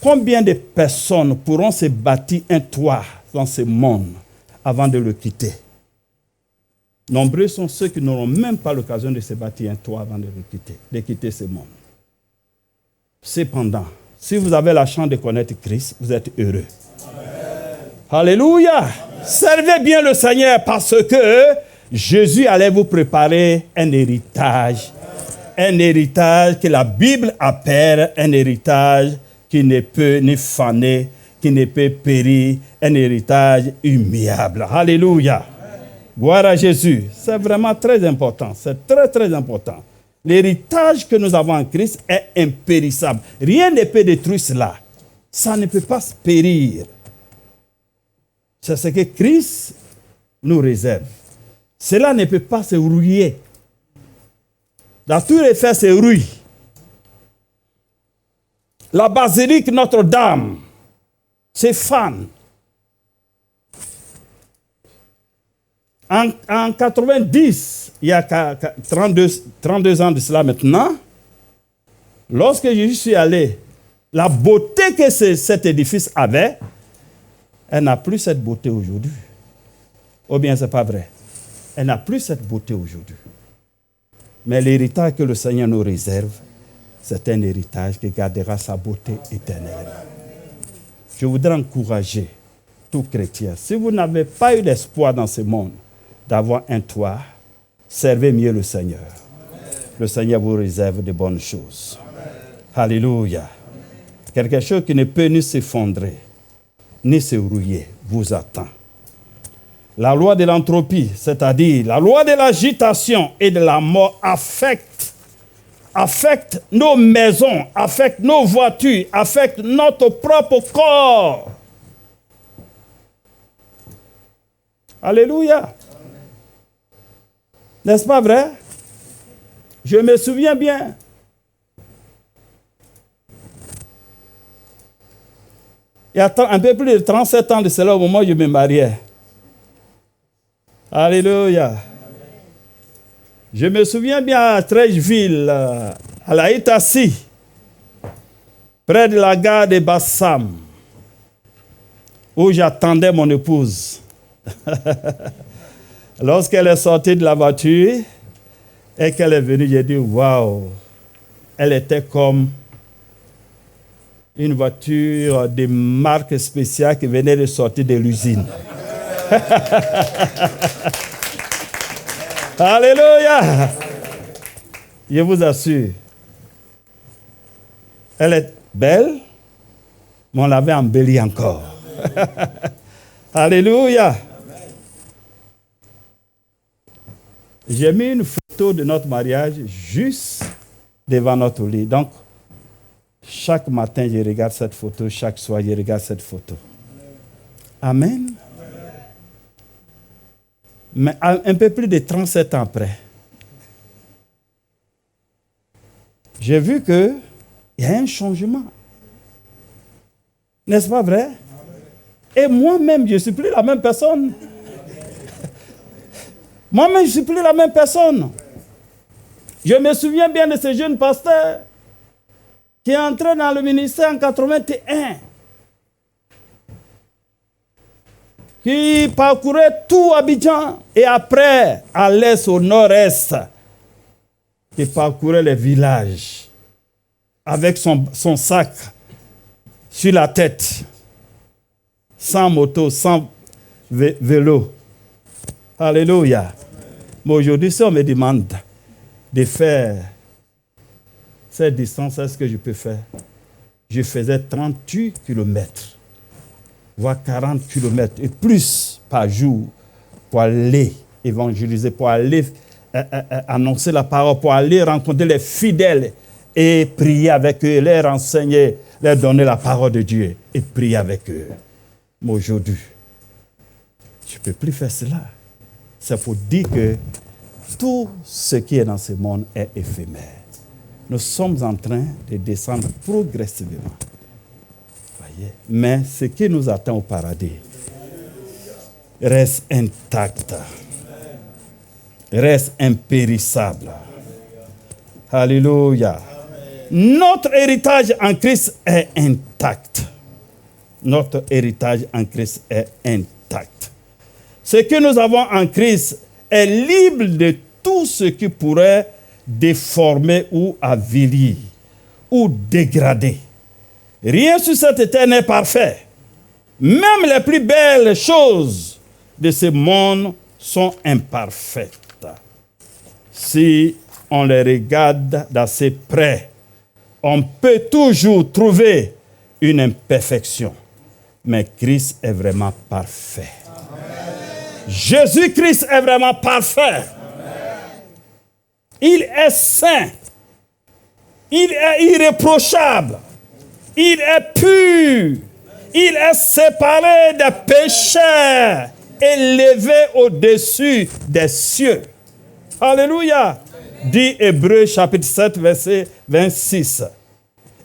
combien de personnes pourront se bâtir un toit dans ce monde avant de le quitter? Nombreux sont ceux qui n'auront même pas l'occasion de se bâtir un toit avant de quitter ce monde. Cependant, si vous avez la chance de connaître Christ, vous êtes heureux. Amen. Alléluia. Amen. Servez bien le Seigneur parce que Jésus allait vous préparer un héritage. Amen. Un héritage que la Bible appelle un héritage qui ne peut ni faner, qui ne peut périr, un héritage immuable. Alléluia. Gloire à Jésus. C'est vraiment très important. C'est très, très important. L'héritage que nous avons en Christ est impérissable. Rien ne peut détruire cela. ça ne peut pas périr. C'est ce que Christ nous réserve. Cela ne peut pas se rouiller. La tour Eiffel se rouille. La basilique Notre-Dame se fane. En 90, il y a 32 ans de cela maintenant, lorsque je suis allé, la beauté que cet édifice avait, elle n'a plus cette beauté aujourd'hui. Ou bien ce n'est pas vrai. Elle n'a plus cette beauté aujourd'hui. Mais l'héritage que le Seigneur nous réserve, c'est un héritage qui gardera sa beauté éternelle. Je voudrais encourager tout chrétien. Si vous n'avez pas eu l'espoir dans ce monde d'avoir un toit, servez mieux le Seigneur. Le Seigneur vous réserve de bonnes choses. Alléluia. Quelque chose qui ne peut ni s'effondrer, ni se rouiller, vous attend. La loi de l'entropie, c'est-à-dire la loi de l'agitation et de la mort, affecte nos maisons, affecte nos voitures, affecte notre propre corps. Alléluia. N'est-ce pas vrai? Je me souviens bien. Il y a un peu plus de 37 ans de cela au moment où je me mariais. Alléluia. Je me souviens bien à Trècheville, à la Itassi, près de la gare de Bassam, où j'attendais mon épouse. Lorsqu'elle est sortie de la voiture et qu'elle est venue, j'ai dit waouh, elle était comme une voiture de marque spéciale qui venait de sortir de l'usine. Alléluia. Je vous assure, elle est belle, mais on l'avait embellie encore. Alléluia. J'ai mis une photo de notre mariage juste devant notre lit. Donc, chaque matin, je regarde cette photo. Chaque soir, je regarde cette photo. Amen. Mais un peu plus de 37 ans après, j'ai vu qu'il y a un changement. N'est-ce pas vrai? Et moi-même, je ne suis plus la même personne. Moi-même, je ne suis plus la même personne. Je me souviens bien de ce jeune pasteur qui est entré dans le ministère en 81, qui parcourait tout Abidjan et après, à l'est, au nord-est, qui parcourait les villages avec son sac sur la tête, sans moto, sans vélo. Alléluia. Mais aujourd'hui, si on me demande de faire cette distance, est-ce que je peux faire? Je faisais 38 km, voire 40 km et plus par jour pour aller évangéliser, pour aller annoncer la parole, pour aller rencontrer les fidèles et prier avec eux, leur enseigner, leur donner la parole de Dieu et prier avec eux. Mais aujourd'hui, je ne peux plus faire cela. C'est pour dire que tout ce qui est dans ce monde est éphémère. Nous sommes en train de descendre progressivement. Voyez? Mais ce qui nous attend au paradis reste intact, reste impérissable. Alléluia. Notre héritage en Christ est intact. Notre héritage en Christ est intact. Ce que nous avons en Christ est libre de tout ce qui pourrait déformer ou avilir ou dégrader. Rien sur cette terre n'est parfait. Même les plus belles choses de ce monde sont imparfaites. Si on les regarde d'assez près, on peut toujours trouver une imperfection. Mais Christ est vraiment parfait. Jésus-Christ est vraiment parfait. Il est saint. Il est irréprochable. Il est pur. Il est séparé des pécheurs, élevé au-dessus des cieux. Alléluia. Dit Hébreux chapitre 7, verset 26.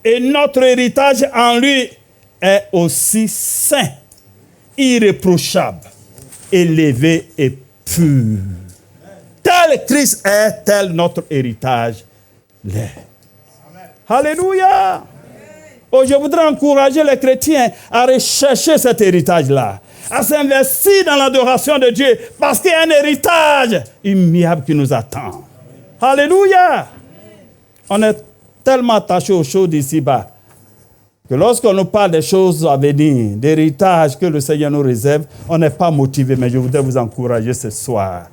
Et notre héritage en lui est aussi saint, irréprochable, élevé et pur. Tel Christ est, tel notre héritage l'est. Alléluia. Oh, je voudrais encourager les chrétiens à rechercher cet héritage-là, à s'investir dans l'adoration de Dieu, parce qu'il y a un héritage immuable qui nous attend. Alléluia. On est tellement attaché aux choses d'ici-bas que lorsqu'on nous parle des choses à venir, d'héritage que le Seigneur nous réserve, on n'est pas motivé. Mais je voudrais vous encourager ce soir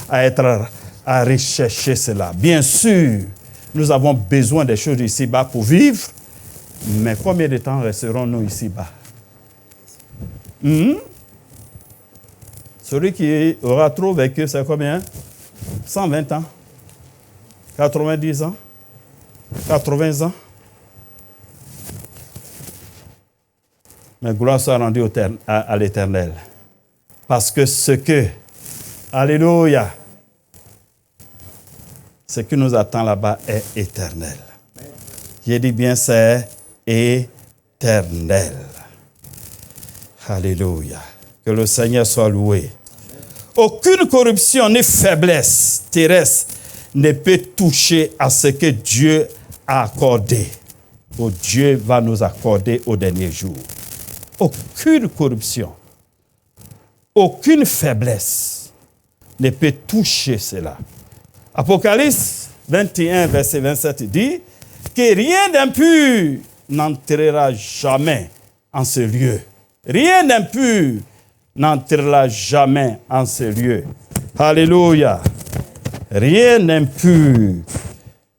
à rechercher cela. Bien sûr, nous avons besoin des choses d'ici-bas pour vivre, mais combien de temps resterons-nous ici-bas? Celui qui aura trop vécu, c'est combien? 120 ans? 90 ans? 80 ans? Mais gloire soit rendue à l'Éternel. Parce que alléluia, ce qui nous attend là-bas est éternel. J'ai dit bien, c'est éternel. Alléluia. Que le Seigneur soit loué. Aucune corruption ni faiblesse terrestre ne peut toucher à ce que Dieu a accordé. Oh, Dieu va nous accorder au dernier jour. Aucune corruption, aucune faiblesse ne peut toucher cela. Apocalypse 21, verset 27 dit que rien d'impur n'entrera jamais en ce lieu. Rien d'impur n'entrera jamais en ce lieu. Alléluia. Rien d'impur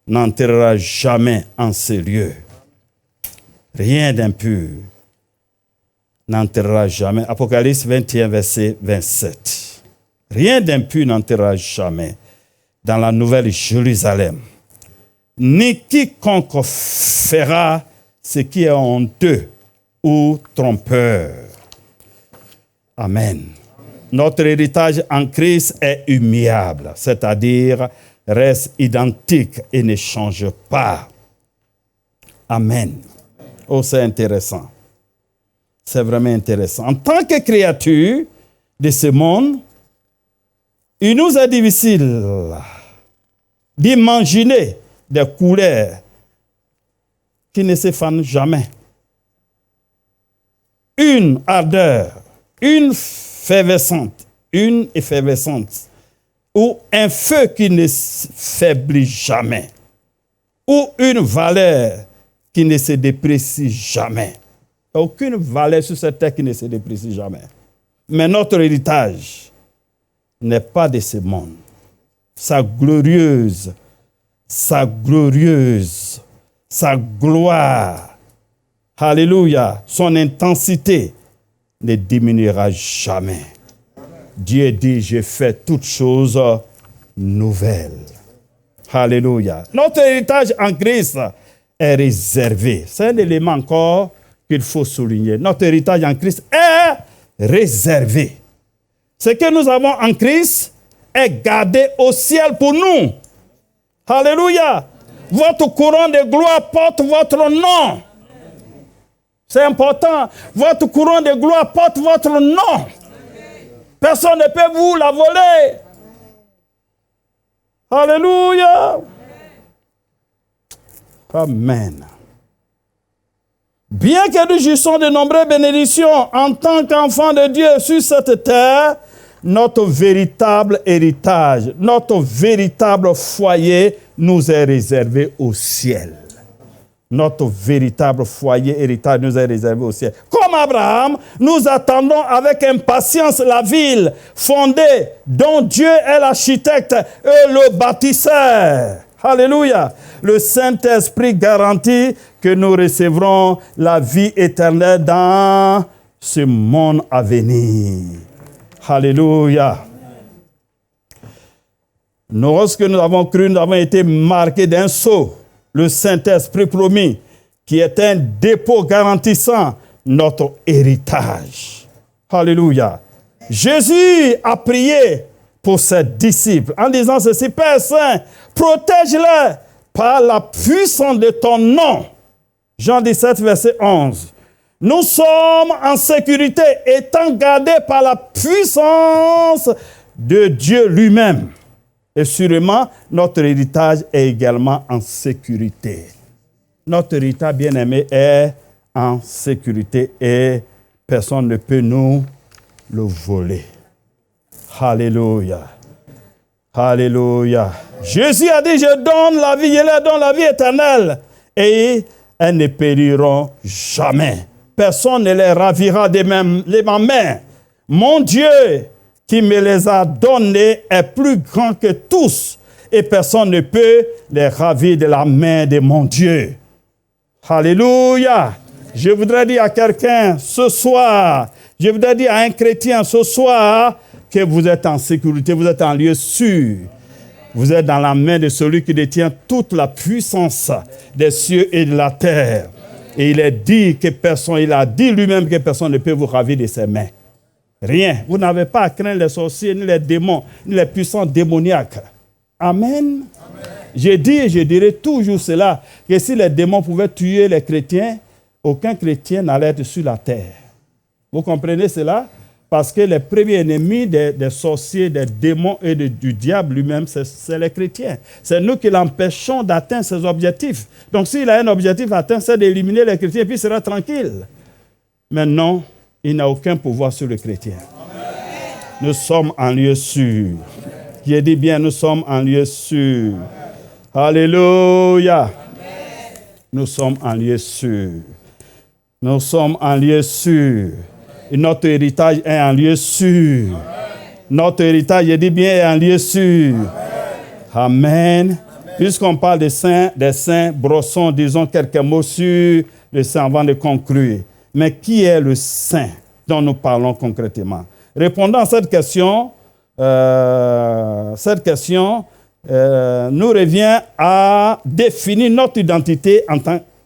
n'entrera jamais en ce lieu. Rien d'impur n'entrera jamais. Apocalypse 21, verset 27. Rien d'impur n'entrera jamais dans la nouvelle Jérusalem, ni quiconque fera ce qui est honteux ou trompeur. Amen. Notre héritage en Christ est immuable, c'est-à-dire reste identique et ne change pas. Amen. Oh, c'est intéressant. C'est vraiment intéressant. En tant que créature de ce monde, il nous est difficile d'imaginer des couleurs qui ne se fanent jamais. Une ardeur, une effervescence, ou un feu qui ne faiblit jamais, ou une valeur qui ne se déprécie jamais. Aucune valeur sur cette terre qui ne se déprécie jamais. Mais notre héritage n'est pas de ce monde. Sa gloire, alléluia, son intensité ne diminuera jamais. Dieu dit, je fais toutes choses nouvelles. Alléluia. Notre héritage en Christ est réservé. C'est un élément encore qu'il faut souligner. Notre héritage en Christ est réservé. Ce que nous avons en Christ est gardé au ciel pour nous. Alléluia. Votre couronne de gloire porte votre nom. C'est important. Votre couronne de gloire porte votre nom. Personne ne peut vous la voler. Alléluia. Amen. Bien que nous jouissons de nombreuses bénédictions en tant qu'enfants de Dieu sur cette terre, notre véritable héritage, notre véritable foyer nous est réservé au ciel. Notre véritable foyer, héritage nous est réservé au ciel. Comme Abraham, nous attendons avec impatience la ville fondée dont Dieu est l'architecte et le bâtisseur. Alléluia. Le Saint-Esprit garantit que nous recevrons la vie éternelle dans ce monde à venir. Alléluia. Lorsque nous avons cru, nous avons été marqués d'un sceau. Le Saint-Esprit promis qui est un dépôt garantissant notre héritage. Alléluia. Jésus a prié pour ses disciples en disant ceci: Père Saint, protège-les par la puissance de ton nom. Jean 17, verset 11. Nous sommes en sécurité, étant gardés par la puissance de Dieu lui-même. Et sûrement, notre héritage est également en sécurité. Notre héritage, bien-aimé, est en sécurité et personne ne peut nous le voler. Alléluia. Alléluia. Jésus a dit: je donne la vie, je leur donne la vie éternelle. Et elles ne périront jamais. Personne ne les ravira de ma main. Mon Dieu qui me les a donnés est plus grand que tous. Et personne ne peut les ravir de la main de mon Dieu. Alléluia. Je voudrais dire à quelqu'un ce soir, je voudrais dire à un chrétien ce soir que vous êtes en sécurité, vous êtes en lieu sûr. Vous êtes dans la main de celui qui détient toute la puissance des cieux et de la terre. Et il a dit lui-même que personne ne peut vous ravir de ses mains. Rien. Vous n'avez pas à craindre les sorciers, ni les démons, ni les puissances démoniaques. Amen. J'ai dit et je dirai toujours cela, que si les démons pouvaient tuer les chrétiens, aucun chrétien n'allait être sur la terre. Vous comprenez cela? Parce que les premiers ennemis des sorciers, des démons et du diable lui-même, c'est les chrétiens. C'est nous qui l'empêchons d'atteindre ses objectifs. Donc s'il a un objectif atteint, c'est d'éliminer les chrétiens et puis il sera tranquille. Mais non, il n'a aucun pouvoir sur le chrétien. Amen. Nous sommes en lieu sûr. J'ai dit bien, nous sommes en lieu sûr. Amen. Alléluia. Amen. Nous sommes en lieu sûr. Nous sommes en lieu sûr. Et notre héritage est en lieu sûr. Amen. Notre héritage, je dis bien, est en lieu sûr. Amen. Amen. Puisqu'on parle des saints, brossons, disons quelques mots sur le saint avant de conclure. Mais qui est le saint dont nous parlons concrètement? Répondant à cette question nous revient à définir notre identité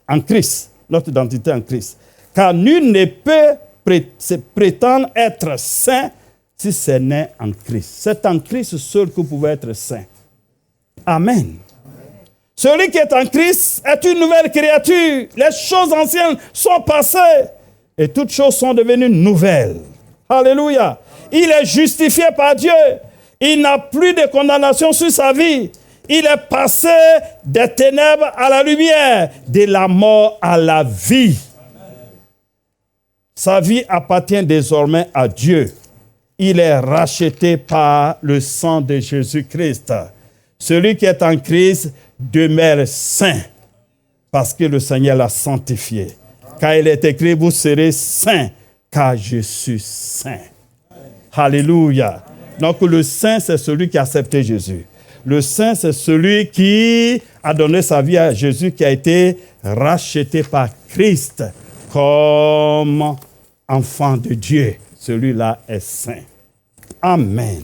en Christ. Notre identité en Christ. Car nul ne peut se prétendre être saint si ce n'est en Christ. C'est en Christ seul que vous pouvez être saint. Amen. Celui qui est en Christ est une nouvelle créature. Les choses anciennes sont passées et toutes choses sont devenues nouvelles. Alléluia. Il est justifié par Dieu. Il n'a plus de condamnation sur sa vie. Il est passé des ténèbres à la lumière, de la mort à la vie. Sa vie appartient désormais à Dieu. Il est racheté par le sang de Jésus-Christ. Celui qui est en Christ demeure saint parce que le Seigneur l'a sanctifié. Car il est écrit, vous serez saints, car je suis saint. Alléluia. Donc le saint, c'est celui qui a accepté Jésus. Le saint, c'est celui qui a donné sa vie à Jésus, qui a été racheté par Christ comme enfant de Dieu. Celui-là est saint. Amen.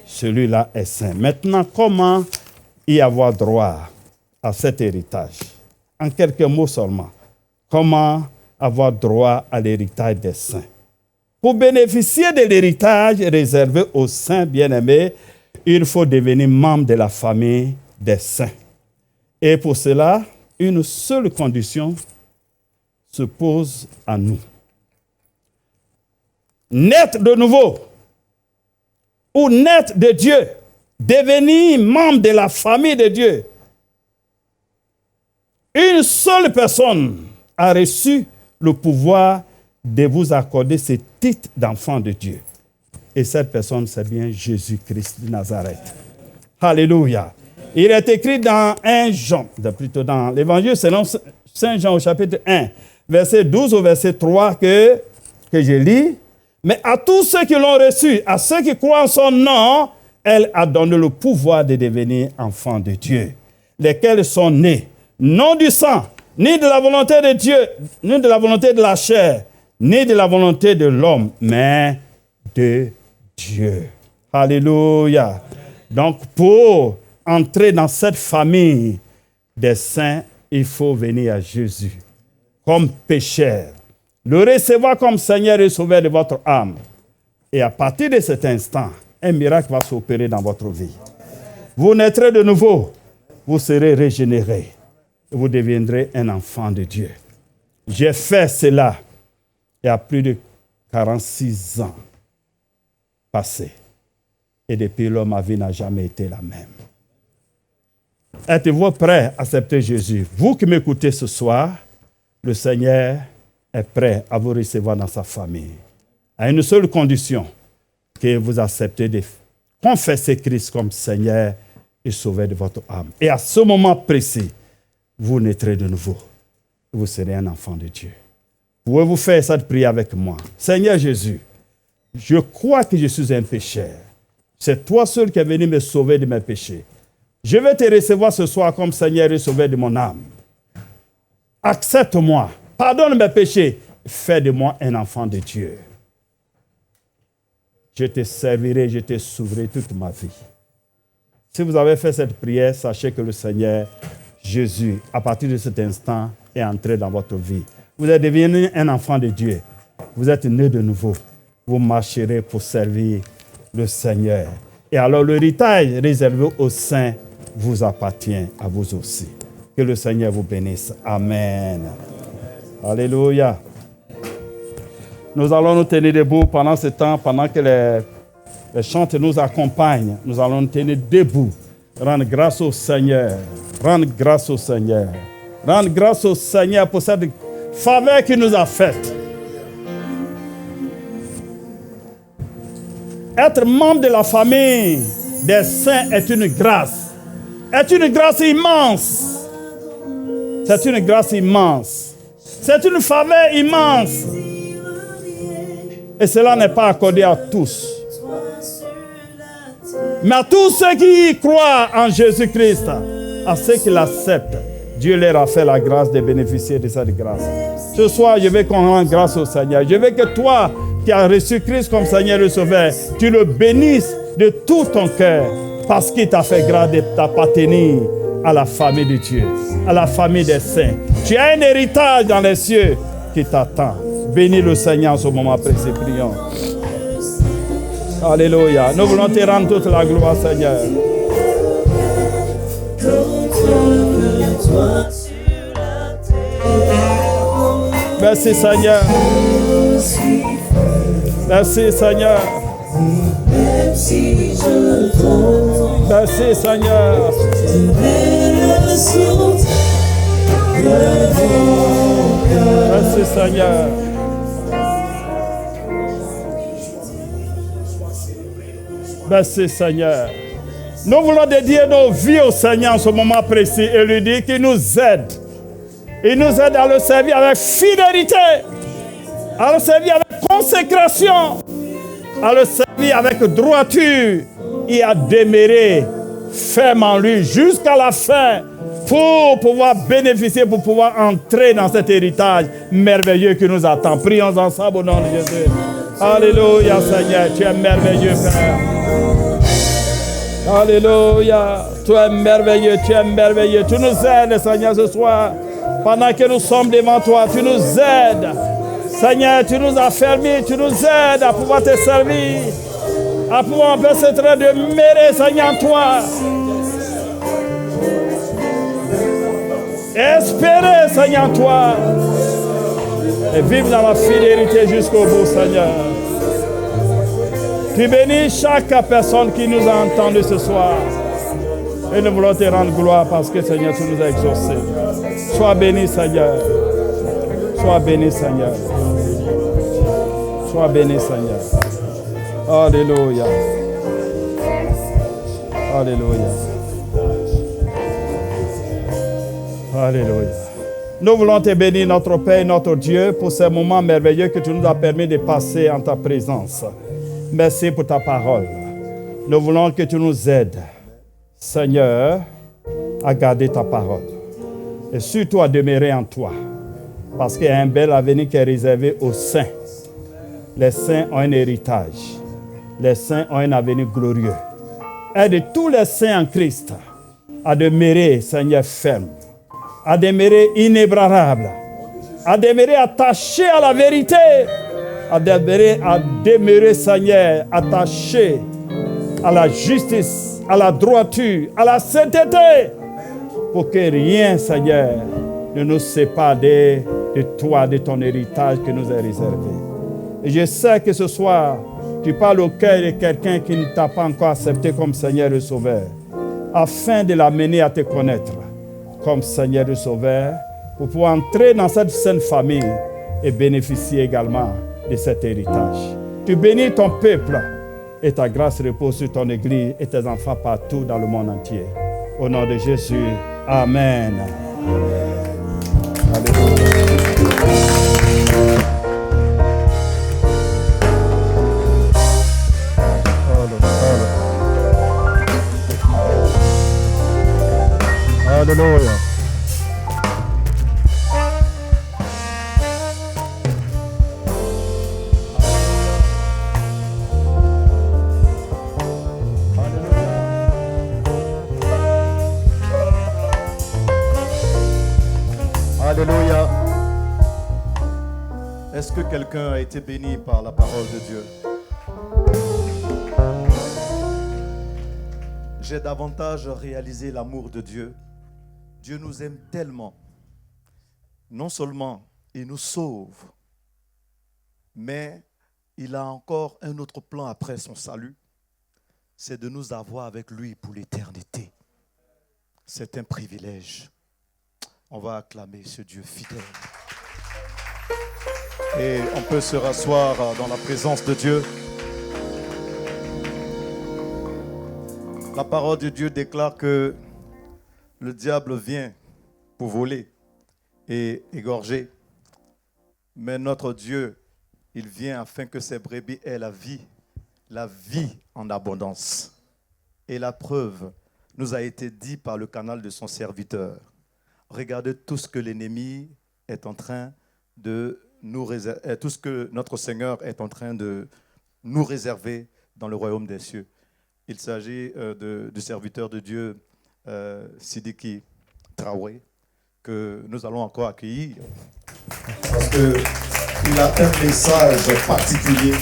Celui-là est saint. Maintenant, comment y avoir droit à cet héritage? En quelques mots seulement. Comment avoir droit à l'héritage des saints? Pour bénéficier de l'héritage réservé aux saints bien-aimés, il faut devenir membre de la famille des saints. Et pour cela, une seule condition se pose à nous. Naître de nouveau ou naître de Dieu, devenir membre de la famille de Dieu. Une seule personne a reçu le pouvoir de vous accorder ce titre d'enfant de Dieu. Et cette personne, c'est bien Jésus-Christ de Nazareth. Alléluia. Il est écrit dans 1 Jean, plutôt dans l'Évangile selon Saint Jean au chapitre 1, verset 12 au verset 3 que je lis. Mais à tous ceux qui l'ont reçu, à ceux qui croient en son nom, elle a donné le pouvoir de devenir enfants de Dieu, lesquels sont nés, non du sang, ni de la volonté de Dieu, ni de la volonté de la chair, ni de la volonté de l'homme, mais de Dieu. Alléluia. Donc, pour entrer dans cette famille des saints, il faut venir à Jésus comme pécheur, le recevoir comme Seigneur et Sauveur de votre âme. Et à partir de cet instant, un miracle va s'opérer dans votre vie. Vous naîtrez de nouveau, vous serez régénéré, vous deviendrez un enfant de Dieu. J'ai fait cela il y a plus de 46 ans passés. Et depuis lors, ma vie n'a jamais été la même. Êtes-vous prêts à accepter Jésus? Vous qui m'écoutez ce soir, le Seigneur est prêt à vous recevoir dans sa famille. À une seule condition, que vous acceptez de confesser Christ comme Seigneur et Sauveur de votre âme. Et à ce moment précis, vous naîtrez de nouveau. Vous serez un enfant de Dieu. Pouvez-vous faire cette prière avec moi? Seigneur Jésus, je crois que je suis un pécheur. C'est toi seul qui es venu me sauver de mes péchés. Je vais te recevoir ce soir comme Seigneur et Sauveur de mon âme. Accepte-moi, pardonne mes péchés, fais de moi un enfant de Dieu. Je te servirai, je te sauverai toute ma vie. Si vous avez fait cette prière, sachez que le Seigneur Jésus, à partir de cet instant, est entré dans votre vie. Vous êtes devenu un enfant de Dieu. Vous êtes né de nouveau. Vous marcherez pour servir le Seigneur. Et alors l'héritage réservé aux saints vous appartient à vous aussi. Que le Seigneur vous bénisse. Amen. Alléluia. Nous allons nous tenir debout pendant ce temps, pendant que les chants nous accompagnent. Nous allons nous tenir debout. Rendre grâce au Seigneur. Rendre grâce au Seigneur. Rendre grâce au Seigneur pour cette faveur qu'il nous a faite. Être membre de la famille des saints est une grâce. Est une grâce immense. C'est une grâce immense. C'est une faveur immense. Et cela n'est pas accordé à tous. Mais à tous ceux qui croient en Jésus-Christ, à ceux qui l'acceptent, Dieu leur a fait la grâce de bénéficier de cette grâce. Ce soir, je veux qu'on rende grâce au Seigneur. Je veux que toi, qui as reçu Christ comme Seigneur et Sauveur, tu le bénisses de tout ton cœur, parce qu'il t'a fait grâce de t'appartenir à la famille de Dieu, à la famille des saints. Tu as un héritage dans les cieux qui t'attend. Bénis le Seigneur en ce moment précis, prions. Alléluia. Nous voulons te rendre toute la gloire, Seigneur. Merci, Seigneur. Merci, Seigneur. Merci, Seigneur. Merci, Seigneur. Merci, Seigneur. Nous voulons dédier nos vies au Seigneur en ce moment précis et lui dire qu'il nous aide. Il nous aide à le servir avec fidélité, à le servir avec consécration, à le servir avec droiture et à demeurer ferme en lui jusqu'à la fin pour pouvoir bénéficier, pour pouvoir entrer dans cet héritage merveilleux qui nous attend. Prions ensemble au nom de Jésus. Alléluia, Seigneur, tu es merveilleux, Père. Alléluia, tu es merveilleux, tu es merveilleux. Tu nous aides, Seigneur, ce soir. Pendant que nous sommes devant toi, tu nous aides. Seigneur, tu nous as fermés, tu nous aides à pouvoir te servir, à pouvoir faire ce train de mêler, Seigneur, toi. Espérer, Seigneur, toi. Et vivre dans la fidélité jusqu'au bout, Seigneur. Tu bénis chaque personne qui nous a entendus ce soir. Et nous voulons te rendre gloire parce que, Seigneur, tu nous as exaucés. Sois béni, Seigneur. Sois béni, Seigneur. Sois béni, Seigneur. Alléluia. Alléluia. Alléluia. Nous voulons te bénir, notre Père et notre Dieu, pour ces moments merveilleux que tu nous as permis de passer en ta présence. Merci pour ta parole. Nous voulons que tu nous aides, Seigneur, à garder ta parole. Et surtout à demeurer en toi. Parce qu'il y a un bel avenir qui est réservé aux saints. Les saints ont un héritage. Les saints ont un avenir glorieux. Aide tous les saints en Christ à demeurer, Seigneur, ferme. à demeurer inébranlable, à demeurer attaché à la vérité, à demeurer, Seigneur, attaché à la justice, à la droiture, à la sainteté, pour que rien, Seigneur, ne nous sépare de toi, de ton héritage que nous est réservé. Et je sais que ce soir, tu parles au cœur de quelqu'un qui ne t'a pas encore accepté comme Seigneur et Sauveur, afin de l'amener à te connaître comme Seigneur et Sauveur, pour pouvoir entrer dans cette sainte famille et bénéficier également de cet héritage. Tu bénis ton peuple et ta grâce repose sur ton Église et tes enfants partout dans le monde entier. Au nom de Jésus, Amen. Alléluia. Alléluia. Alléluia. Est-ce que quelqu'un a été béni par la parole de Dieu? J'ai davantage réalisé l'amour de Dieu. Dieu nous aime tellement. Non seulement il nous sauve, mais il a encore un autre plan après son salut. C'est de nous avoir avec lui pour l'éternité. C'est un privilège. On va acclamer ce Dieu fidèle. Et on peut se rasseoir dans la présence de Dieu. La parole de Dieu déclare que le diable vient pour voler et égorger. Mais notre Dieu, il vient afin que ses brebis aient la vie en abondance. Et la preuve nous a été dit par le canal de son serviteur. Regardez tout ce que l'ennemi est en train de nous réserver, tout ce que notre Seigneur est en train de nous réserver dans le royaume des cieux. Il s'agit du serviteur de Dieu, Sidiki Traoré, que nous allons encore accueillir. Parce qu'il a un message particulier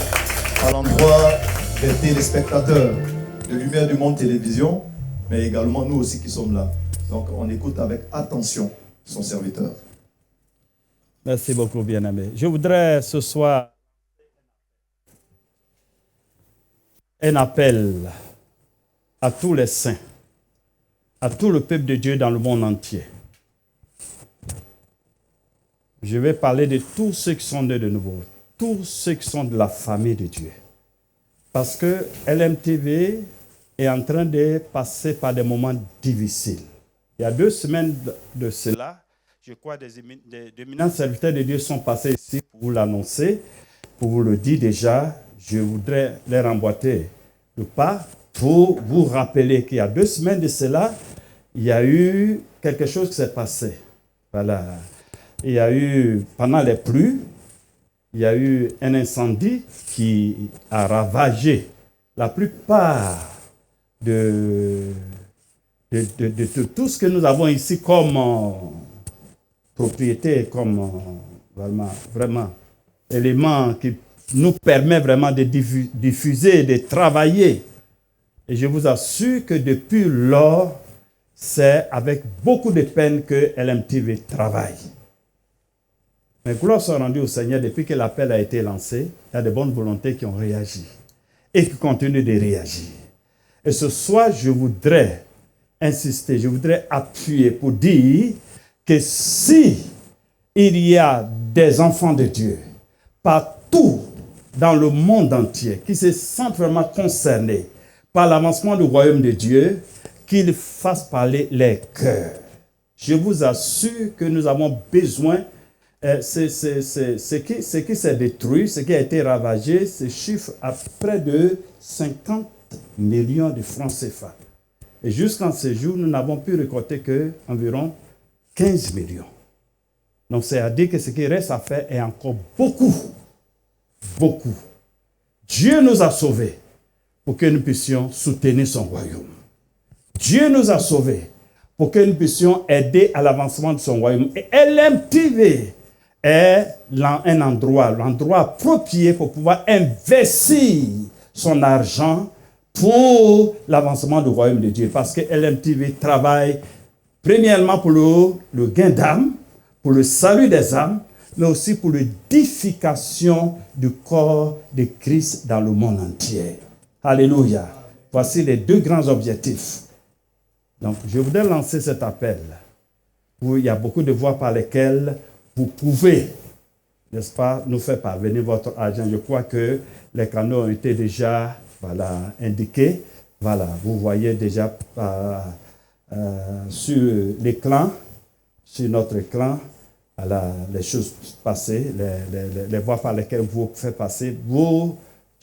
à l'endroit des téléspectateurs de Lumière du Monde Télévision, mais également nous aussi qui sommes là. Donc on écoute avec attention son serviteur. Merci beaucoup, bien-aimé. Je voudrais ce soir un appel à tous les saints, à tout le peuple de Dieu dans le monde entier. Je vais parler de tous ceux qui sont nés de nouveau, tous ceux qui sont de la famille de Dieu. Parce que LMTV est en train de passer par des moments difficiles. Il y a 2 semaines de cela, je crois des éminents serviteurs de Dieu sont passés ici pour vous l'annoncer, pour vous le dire déjà. Je voudrais leur emboîter le pas pour vous rappeler qu'il y a 2 semaines de cela, il y a eu quelque chose qui s'est passé. Voilà. Il y a eu, pendant les pluies, il y a eu un incendie qui a ravagé la plupart de tout ce que nous avons ici comme propriété, comme vraiment élément qui nous permet vraiment de diffuser, de travailler. Et je vous assure que depuis lors, c'est avec beaucoup de peine que LMTV travaille. Mais gloire soit rendue au Seigneur, depuis que l'appel a été lancé, il y a de bonnes volontés qui ont réagi et qui continuent de réagir. Et ce soir, je voudrais insister, je voudrais appuyer pour dire que si il y a des enfants de Dieu partout dans le monde entier qui se sentent vraiment concernés par l'avancement du royaume de Dieu, qu'ils fassent parler les cœurs. Je vous assure que nous avons besoin, ce qui s'est détruit, ce qui a été ravagé, se chiffre à près de 50 millions de francs CFA. Et jusqu'en ce jour, nous n'avons pu récolter qu'environ 15 millions. Donc, c'est à dire que ce qui reste à faire est encore beaucoup. Beaucoup. Dieu nous a sauvés pour que nous puissions soutenir son royaume. Dieu nous a sauvés pour que nous puissions aider à l'avancement de son royaume. Et LMTV est un endroit, l'endroit approprié pour pouvoir investir son argent pour l'avancement du royaume de Dieu. Parce que LMTV travaille premièrement pour le gain d'âme, pour le salut des âmes, mais aussi pour l'édification du corps de Christ dans le monde entier. Alléluia. Voici les deux grands objectifs. Donc, je voudrais lancer cet appel où il y a beaucoup de voies par lesquelles vous pouvez, n'est-ce pas, nous faire parvenir votre argent. Je crois que les canaux ont été déjà indiqués. Voilà, vous voyez déjà sur l'écran, sur notre écran, les choses passées, les voies par lesquelles vous faites passer vos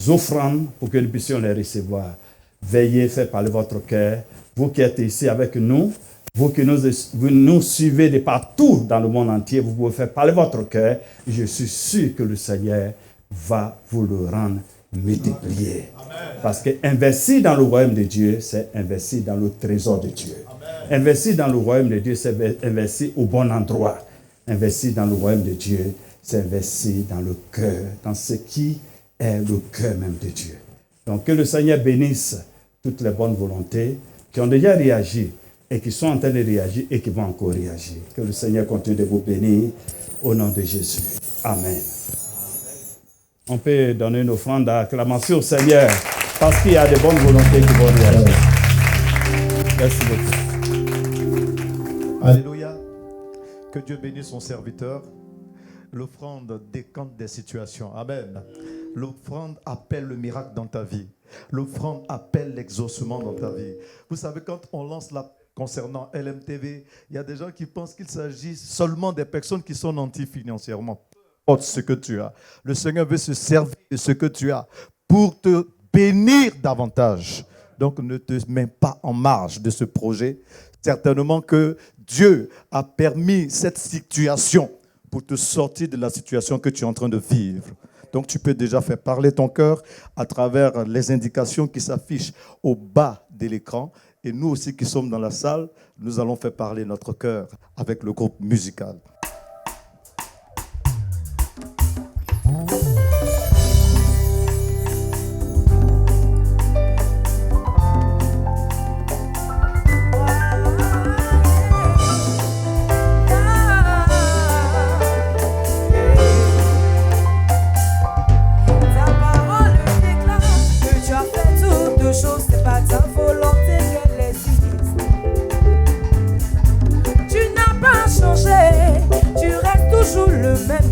offrandes pour que nous puissions les recevoir. Veillez, faites parler votre cœur. Vous qui êtes ici avec nous, vous qui nous suivez de partout dans le monde entier, vous pouvez faire parler votre cœur. Je suis sûr que le Seigneur va vous le rendre multiplié. Amen. Parce que investir dans le royaume de Dieu, c'est investir dans le trésor de Dieu. Amen. Investir dans le royaume de Dieu, c'est investir au bon endroit. Investir dans le royaume de Dieu, c'est investir dans le cœur, dans ce qui est le cœur même de Dieu. Donc que le Seigneur bénisse toutes les bonnes volontés qui ont déjà réagi et qui sont en train de réagir et qui vont encore réagir. Que le Seigneur continue de vous bénir au nom de Jésus. Amen. On peut donner une offrande d'acclamation au Seigneur parce qu'il y a de bonnes volontés qui vont réagir. Merci beaucoup. Alléluia. Que Dieu bénisse son serviteur. L'offrande décante des situations. Amen. L'offrande appelle le miracle dans ta vie. L'offrande appelle l'exaucement dans ta vie. Vous savez, quand on lance concernant LMTV, il y a des gens qui pensent qu'il s'agit seulement des personnes qui sont nantis financièrement. Peu importe ce que tu as. Le Seigneur veut se servir de ce que tu as pour te bénir davantage. Donc ne te mets pas en marge de ce projet. Certainement que Dieu a permis cette situation pour te sortir de la situation que tu es en train de vivre. Donc, tu peux déjà faire parler ton cœur à travers les indications qui s'affichent au bas de l'écran. Et nous aussi qui sommes dans la salle, nous allons faire parler notre cœur avec le groupe musical.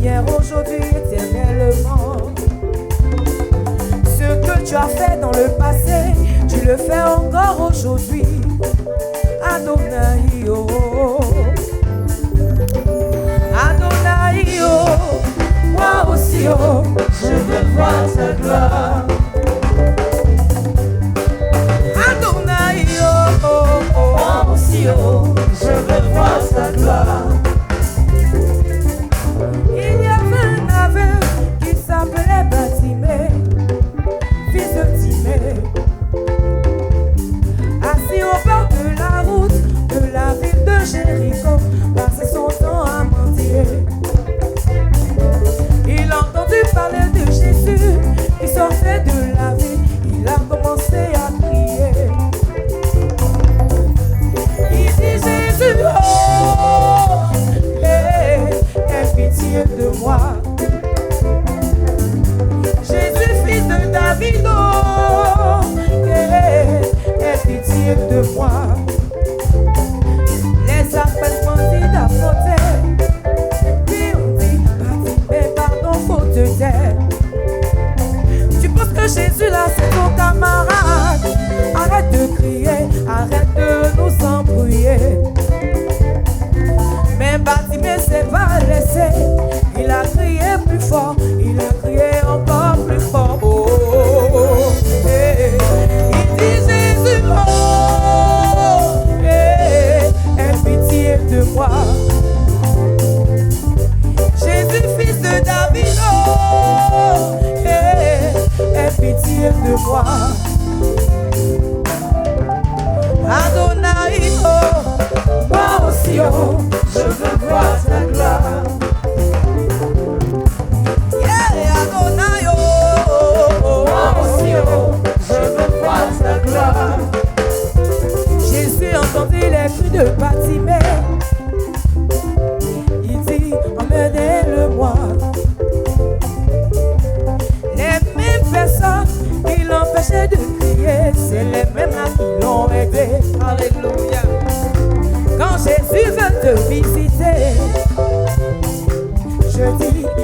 Hier, aujourd'hui, éternellement. Ce que tu as fait dans le passé, tu le fais encore aujourd'hui. Adonai, oh. Adonai, oh. Moi aussi, oh, je veux voir ta gloire. Adonai, oh, oh, oh. Moi aussi, oh, je veux voir ta gloire. Il y avait un aveugle qui s'appelait Bartimée, fils de Timée, assis au bord de la route de la ville de Jéricho, passait son temps à mendier. Il a entendu parler de Jésus qui sortait de la ville, il a commencé à crier. Il dit Jésus, oh, aie pitié de moi. Jésus, fils de David, oh, aie pitié de moi. Les apaisements dit d'apporter, puis on dit, mais pardon, faut te taire. Tu penses que Jésus là c'est ton camarade? Arrête de crier, arrête de nous embrouiller. Mais Bartimée s'est pas laissé, il a crié.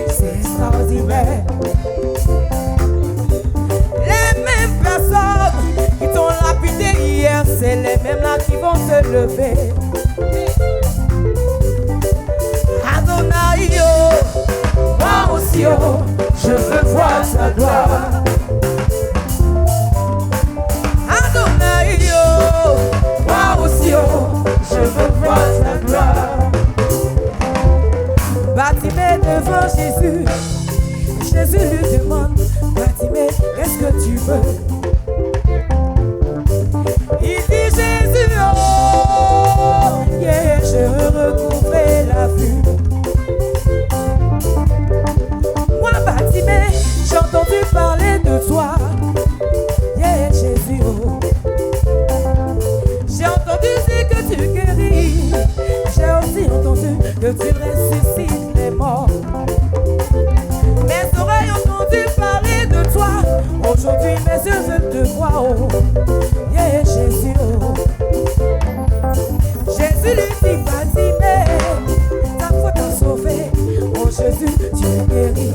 c'est extraordinaire. Les mêmes personnes qui t'ont lapidé hier, c'est les mêmes là qui vont se lever. Adonai, oh, moi aussi, oh, je veux voir sa gloire. Adonai, oh, moi aussi, oh, je veux voir sa gloire. Bartimée devant Jésus, Jésus lui demande, Bartimée, qu'est-ce que tu veux? Il dit Jésus, oh, yeah, je veux recouvrer la vue. Moi, Bartimée, j'ai entendu parler de toi. Yeah, Jésus, oh. J'ai entendu dire que tu guéris. J'ai aussi entendu que tu ressuscites les morts. Mes oreilles ont entendu parler de toi. Aujourd'hui, mes yeux veulent te voir, oh. Yeah, Jésus, oh. Jésus lui dit, Bartimée, ta foi t'a sauvé. Oh Jésus, tu es guéri.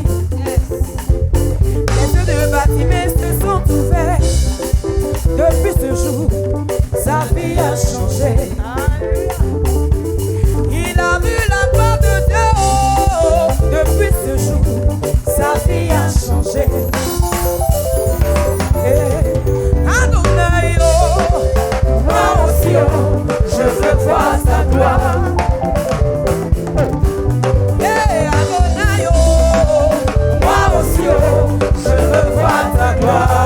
Les yeux de Bartimée se sont ouverts. Depuis ce jour, sa vie a changé. Il a vu la gloire de Dieu. Oh, depuis ce jour, sa vie a changé. Adonai, oh, moi aussi, oh, je veux voir sa gloire. Adonai, oh, moi aussi, oh, je veux voir ta gloire.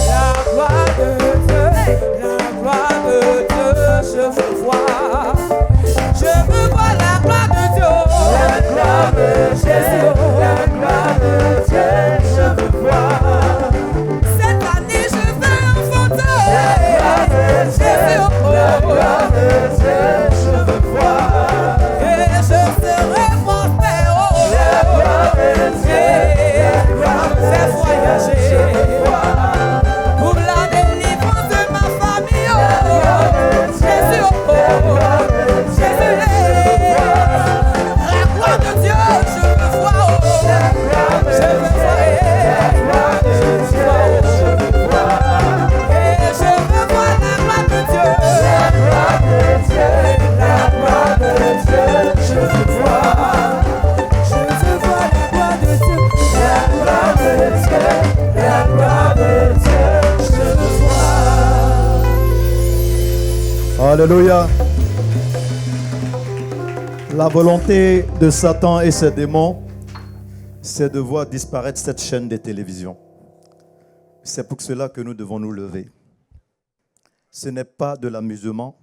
La gloire de Dieu, je veux voir. Je veux voir la gloire de Dieu. La gloire de Jésus, la gloire de Dieu, je veux voir. Cette année, je veux un fauteuil. La gloire de Jésus, la gloire de Dieu, je veux voir. Et je serai prospère. La gloire de Dieu, la gloire de Dieu, voyager. Je veux voir. Pour la délivrance de ma famille. La gloire de Jésus, la gloire de Jésus. La gloire de Dieu, je veux voir. La gloire de Dieu, la gloire de Dieu, je veux voir. Et je veux voir la gloire de Dieu. La gloire de Dieu, la gloire de Dieu, je veux voir. Je veux voir la gloire de Dieu. La gloire de Dieu, la gloire de Dieu, je veux voir. Alléluia. La volonté de Satan et ses démons, c'est de voir disparaître cette chaîne de télévision. C'est pour cela que nous devons nous lever. Ce n'est pas de l'amusement,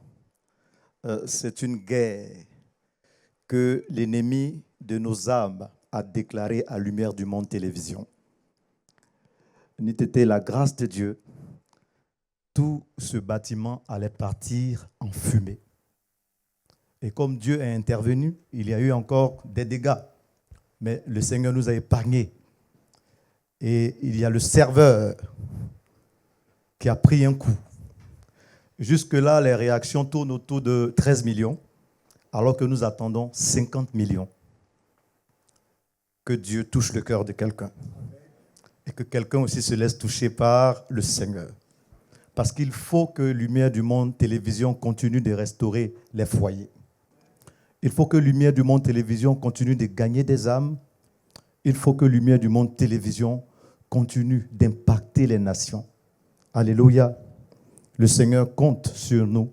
c'est une guerre que l'ennemi de nos âmes a déclarée à Lumière du Monde Télévision. N'eût été la grâce de Dieu, tout ce bâtiment allait partir en fumée. Et comme Dieu est intervenu, il y a eu encore des dégâts. Mais le Seigneur nous a épargnés. Et il y a le serveur qui a pris un coup. Jusque-là, les réactions tournent autour de 13 millions, alors que nous attendons 50 millions. Que Dieu touche le cœur de quelqu'un. Et que quelqu'un aussi se laisse toucher par le Seigneur. Parce qu'il faut que Lumière du Monde Télévision continue de restaurer les foyers. Il faut que Lumière du Monde Télévision continue de gagner des âmes. Il faut que Lumière du Monde Télévision continue d'impacter les nations. Alléluia. Le Seigneur compte sur nous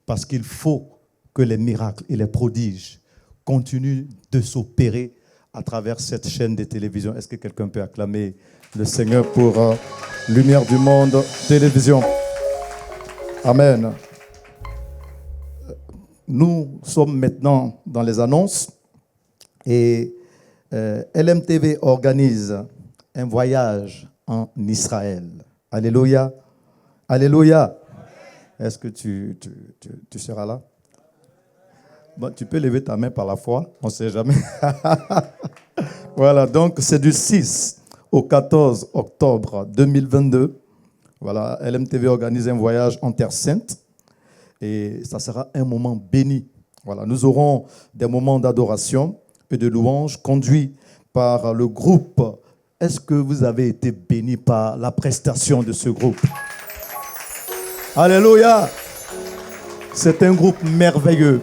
parce qu'il faut que les miracles et les prodiges continuent de s'opérer à travers cette chaîne de télévision. Est-ce que quelqu'un peut acclamer le Seigneur pour Lumière du Monde Télévision? Amen. Nous sommes maintenant dans les annonces et LMTV organise un voyage en Israël. Alléluia. Alléluia. Est-ce que tu seras là? Bon, tu peux lever ta main par la foi, on ne sait jamais. Voilà, donc c'est du 6 au 14 octobre 2022. Voilà, LMTV organise un voyage en Terre Sainte et ça sera un moment béni Voilà, nous aurons des moments d'adoration et de louange conduits par le groupe. Est-ce que vous avez été bénis par la prestation de ce groupe? Alléluia! C'est un groupe merveilleux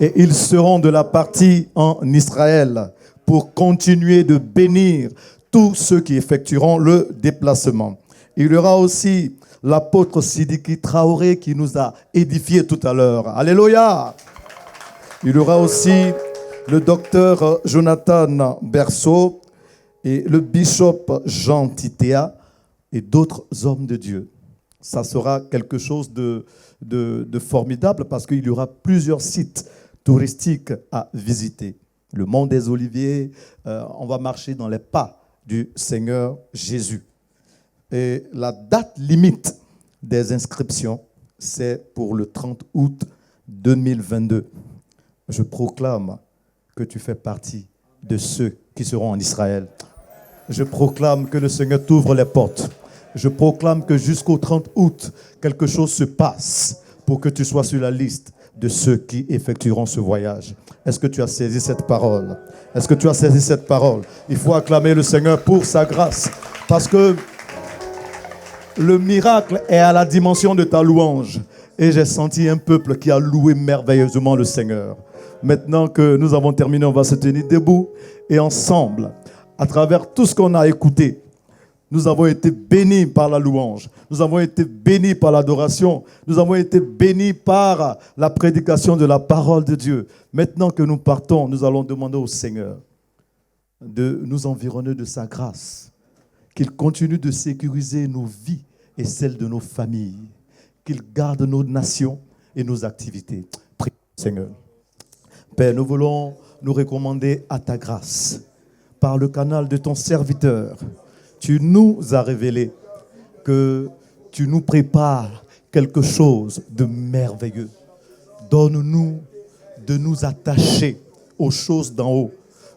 et ils seront de la partie en Israël pour continuer de bénir tous ceux qui effectueront le déplacement. Il y aura aussi l'apôtre Sidiki Traoré qui nous a édifiés tout à l'heure. Alléluia! Il y aura aussi le docteur Jonathan Berceau et le bishop Jean Titea et d'autres hommes de Dieu. Ça sera quelque chose de formidable parce qu'il y aura plusieurs sites touristiques à visiter. Le mont des Oliviers, on va marcher dans les pas du Seigneur Jésus. Et la date limite des inscriptions, c'est pour le 30 août 2022. Je proclame que tu fais partie de ceux qui seront en Israël. Je proclame que le Seigneur t'ouvre les portes. Je proclame que jusqu'au 30 août, quelque chose se passe pour que tu sois sur la liste de ceux qui effectueront ce voyage. Est-ce que tu as saisi cette parole? Est-ce que tu as saisi cette parole? Il faut acclamer le Seigneur pour sa grâce. Parce que le miracle est à la dimension de ta louange. Et j'ai senti un peuple qui a loué merveilleusement le Seigneur. Maintenant que nous avons terminé, on va se tenir debout et ensemble, à travers tout ce qu'on a écouté, nous avons été bénis par la louange, nous avons été bénis par l'adoration, nous avons été bénis par la prédication de la parole de Dieu. Maintenant que nous partons, nous allons demander au Seigneur de nous environner de sa grâce, qu'il continue de sécuriser nos vies et celles de nos familles, qu'il garde nos nations et nos activités. Prions, Seigneur. Père, nous voulons nous recommander à ta grâce. Par le canal de ton serviteur, tu nous as révélé que tu nous prépares quelque chose de merveilleux. Donne-nous de nous attacher aux choses d'en haut.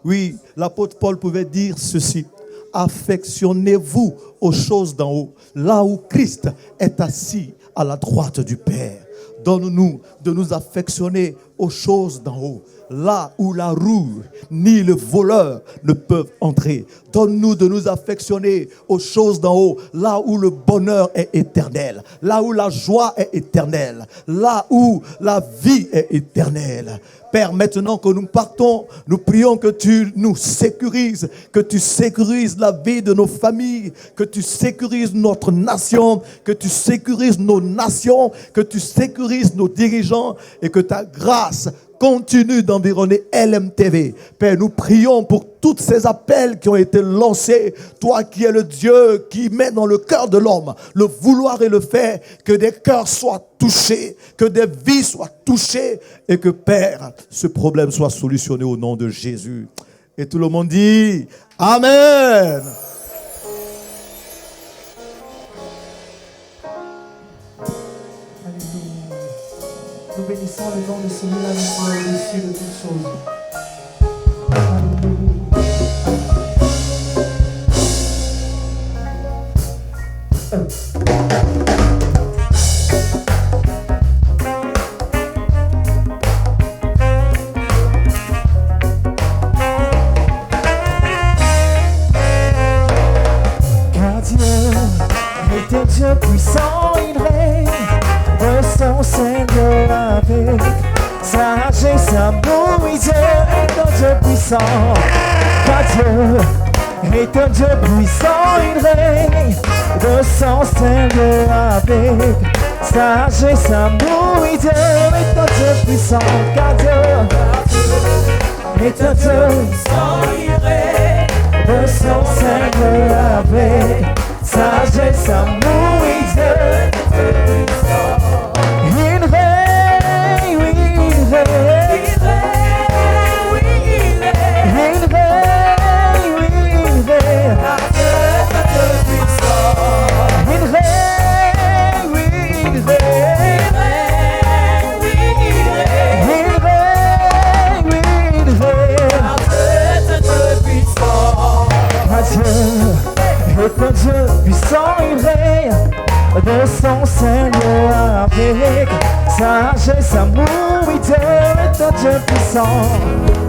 Oui, l'apôtre Paul pouvait dire ceci: affectionnez-vous aux choses d'en haut, là où Christ est assis à la droite du Père. Donne-nous de nous affectionner aux choses d'en haut, là où la rouge ni le voleur ne peuvent entrer. Donne-nous de nous affectionner aux choses d'en haut, là où le bonheur est éternel, là où la joie est éternelle, là où la vie est éternelle. Père, maintenant que nous partons, nous prions que tu nous sécurises, que tu sécurises la vie de nos familles, que tu sécurises notre nation, que tu sécurises nos nations, que tu sécurises nos dirigeants et que ta grâce continue d'environner LMTV. Père, nous prions pour tous ces appels qui ont été lancés. Toi qui es le Dieu qui met dans le cœur de l'homme le vouloir et le faire, que des cœurs soient touchés, que des vies soient touchées et que, Père, ce problème soit solutionné au nom de Jésus. Et tout le monde dit Amen. Nous bénissons le nom de celui-là qui est au-dessus de toutes choses. Car Dieu est un Dieu puissant, il règne de son Seigneur avec sagesse, amour, misère, est un Dieu puissant. Car Dieu est un Dieu puissant, il règne de son Seigneur avec sagesse, amour, misère, est un Dieu puissant. Car Dieu est un Dieu puissant, il règne de son Seigneur avec sagesse, amour, misère, est un Dieu puissant. Il règne, oui, il règne. Il règne, oui, il règne. Il règne, oui, il règne. La terre est un Dieu puissant. Il règne, oui, il règne. Il règne, oui, il règne. Il règne, oui, il règne. La terre est un Dieu puissant. Dieu est un Dieu puissant, il règne de son Seigneur avec sagesse, amour, Dieu est un Dieu puissant.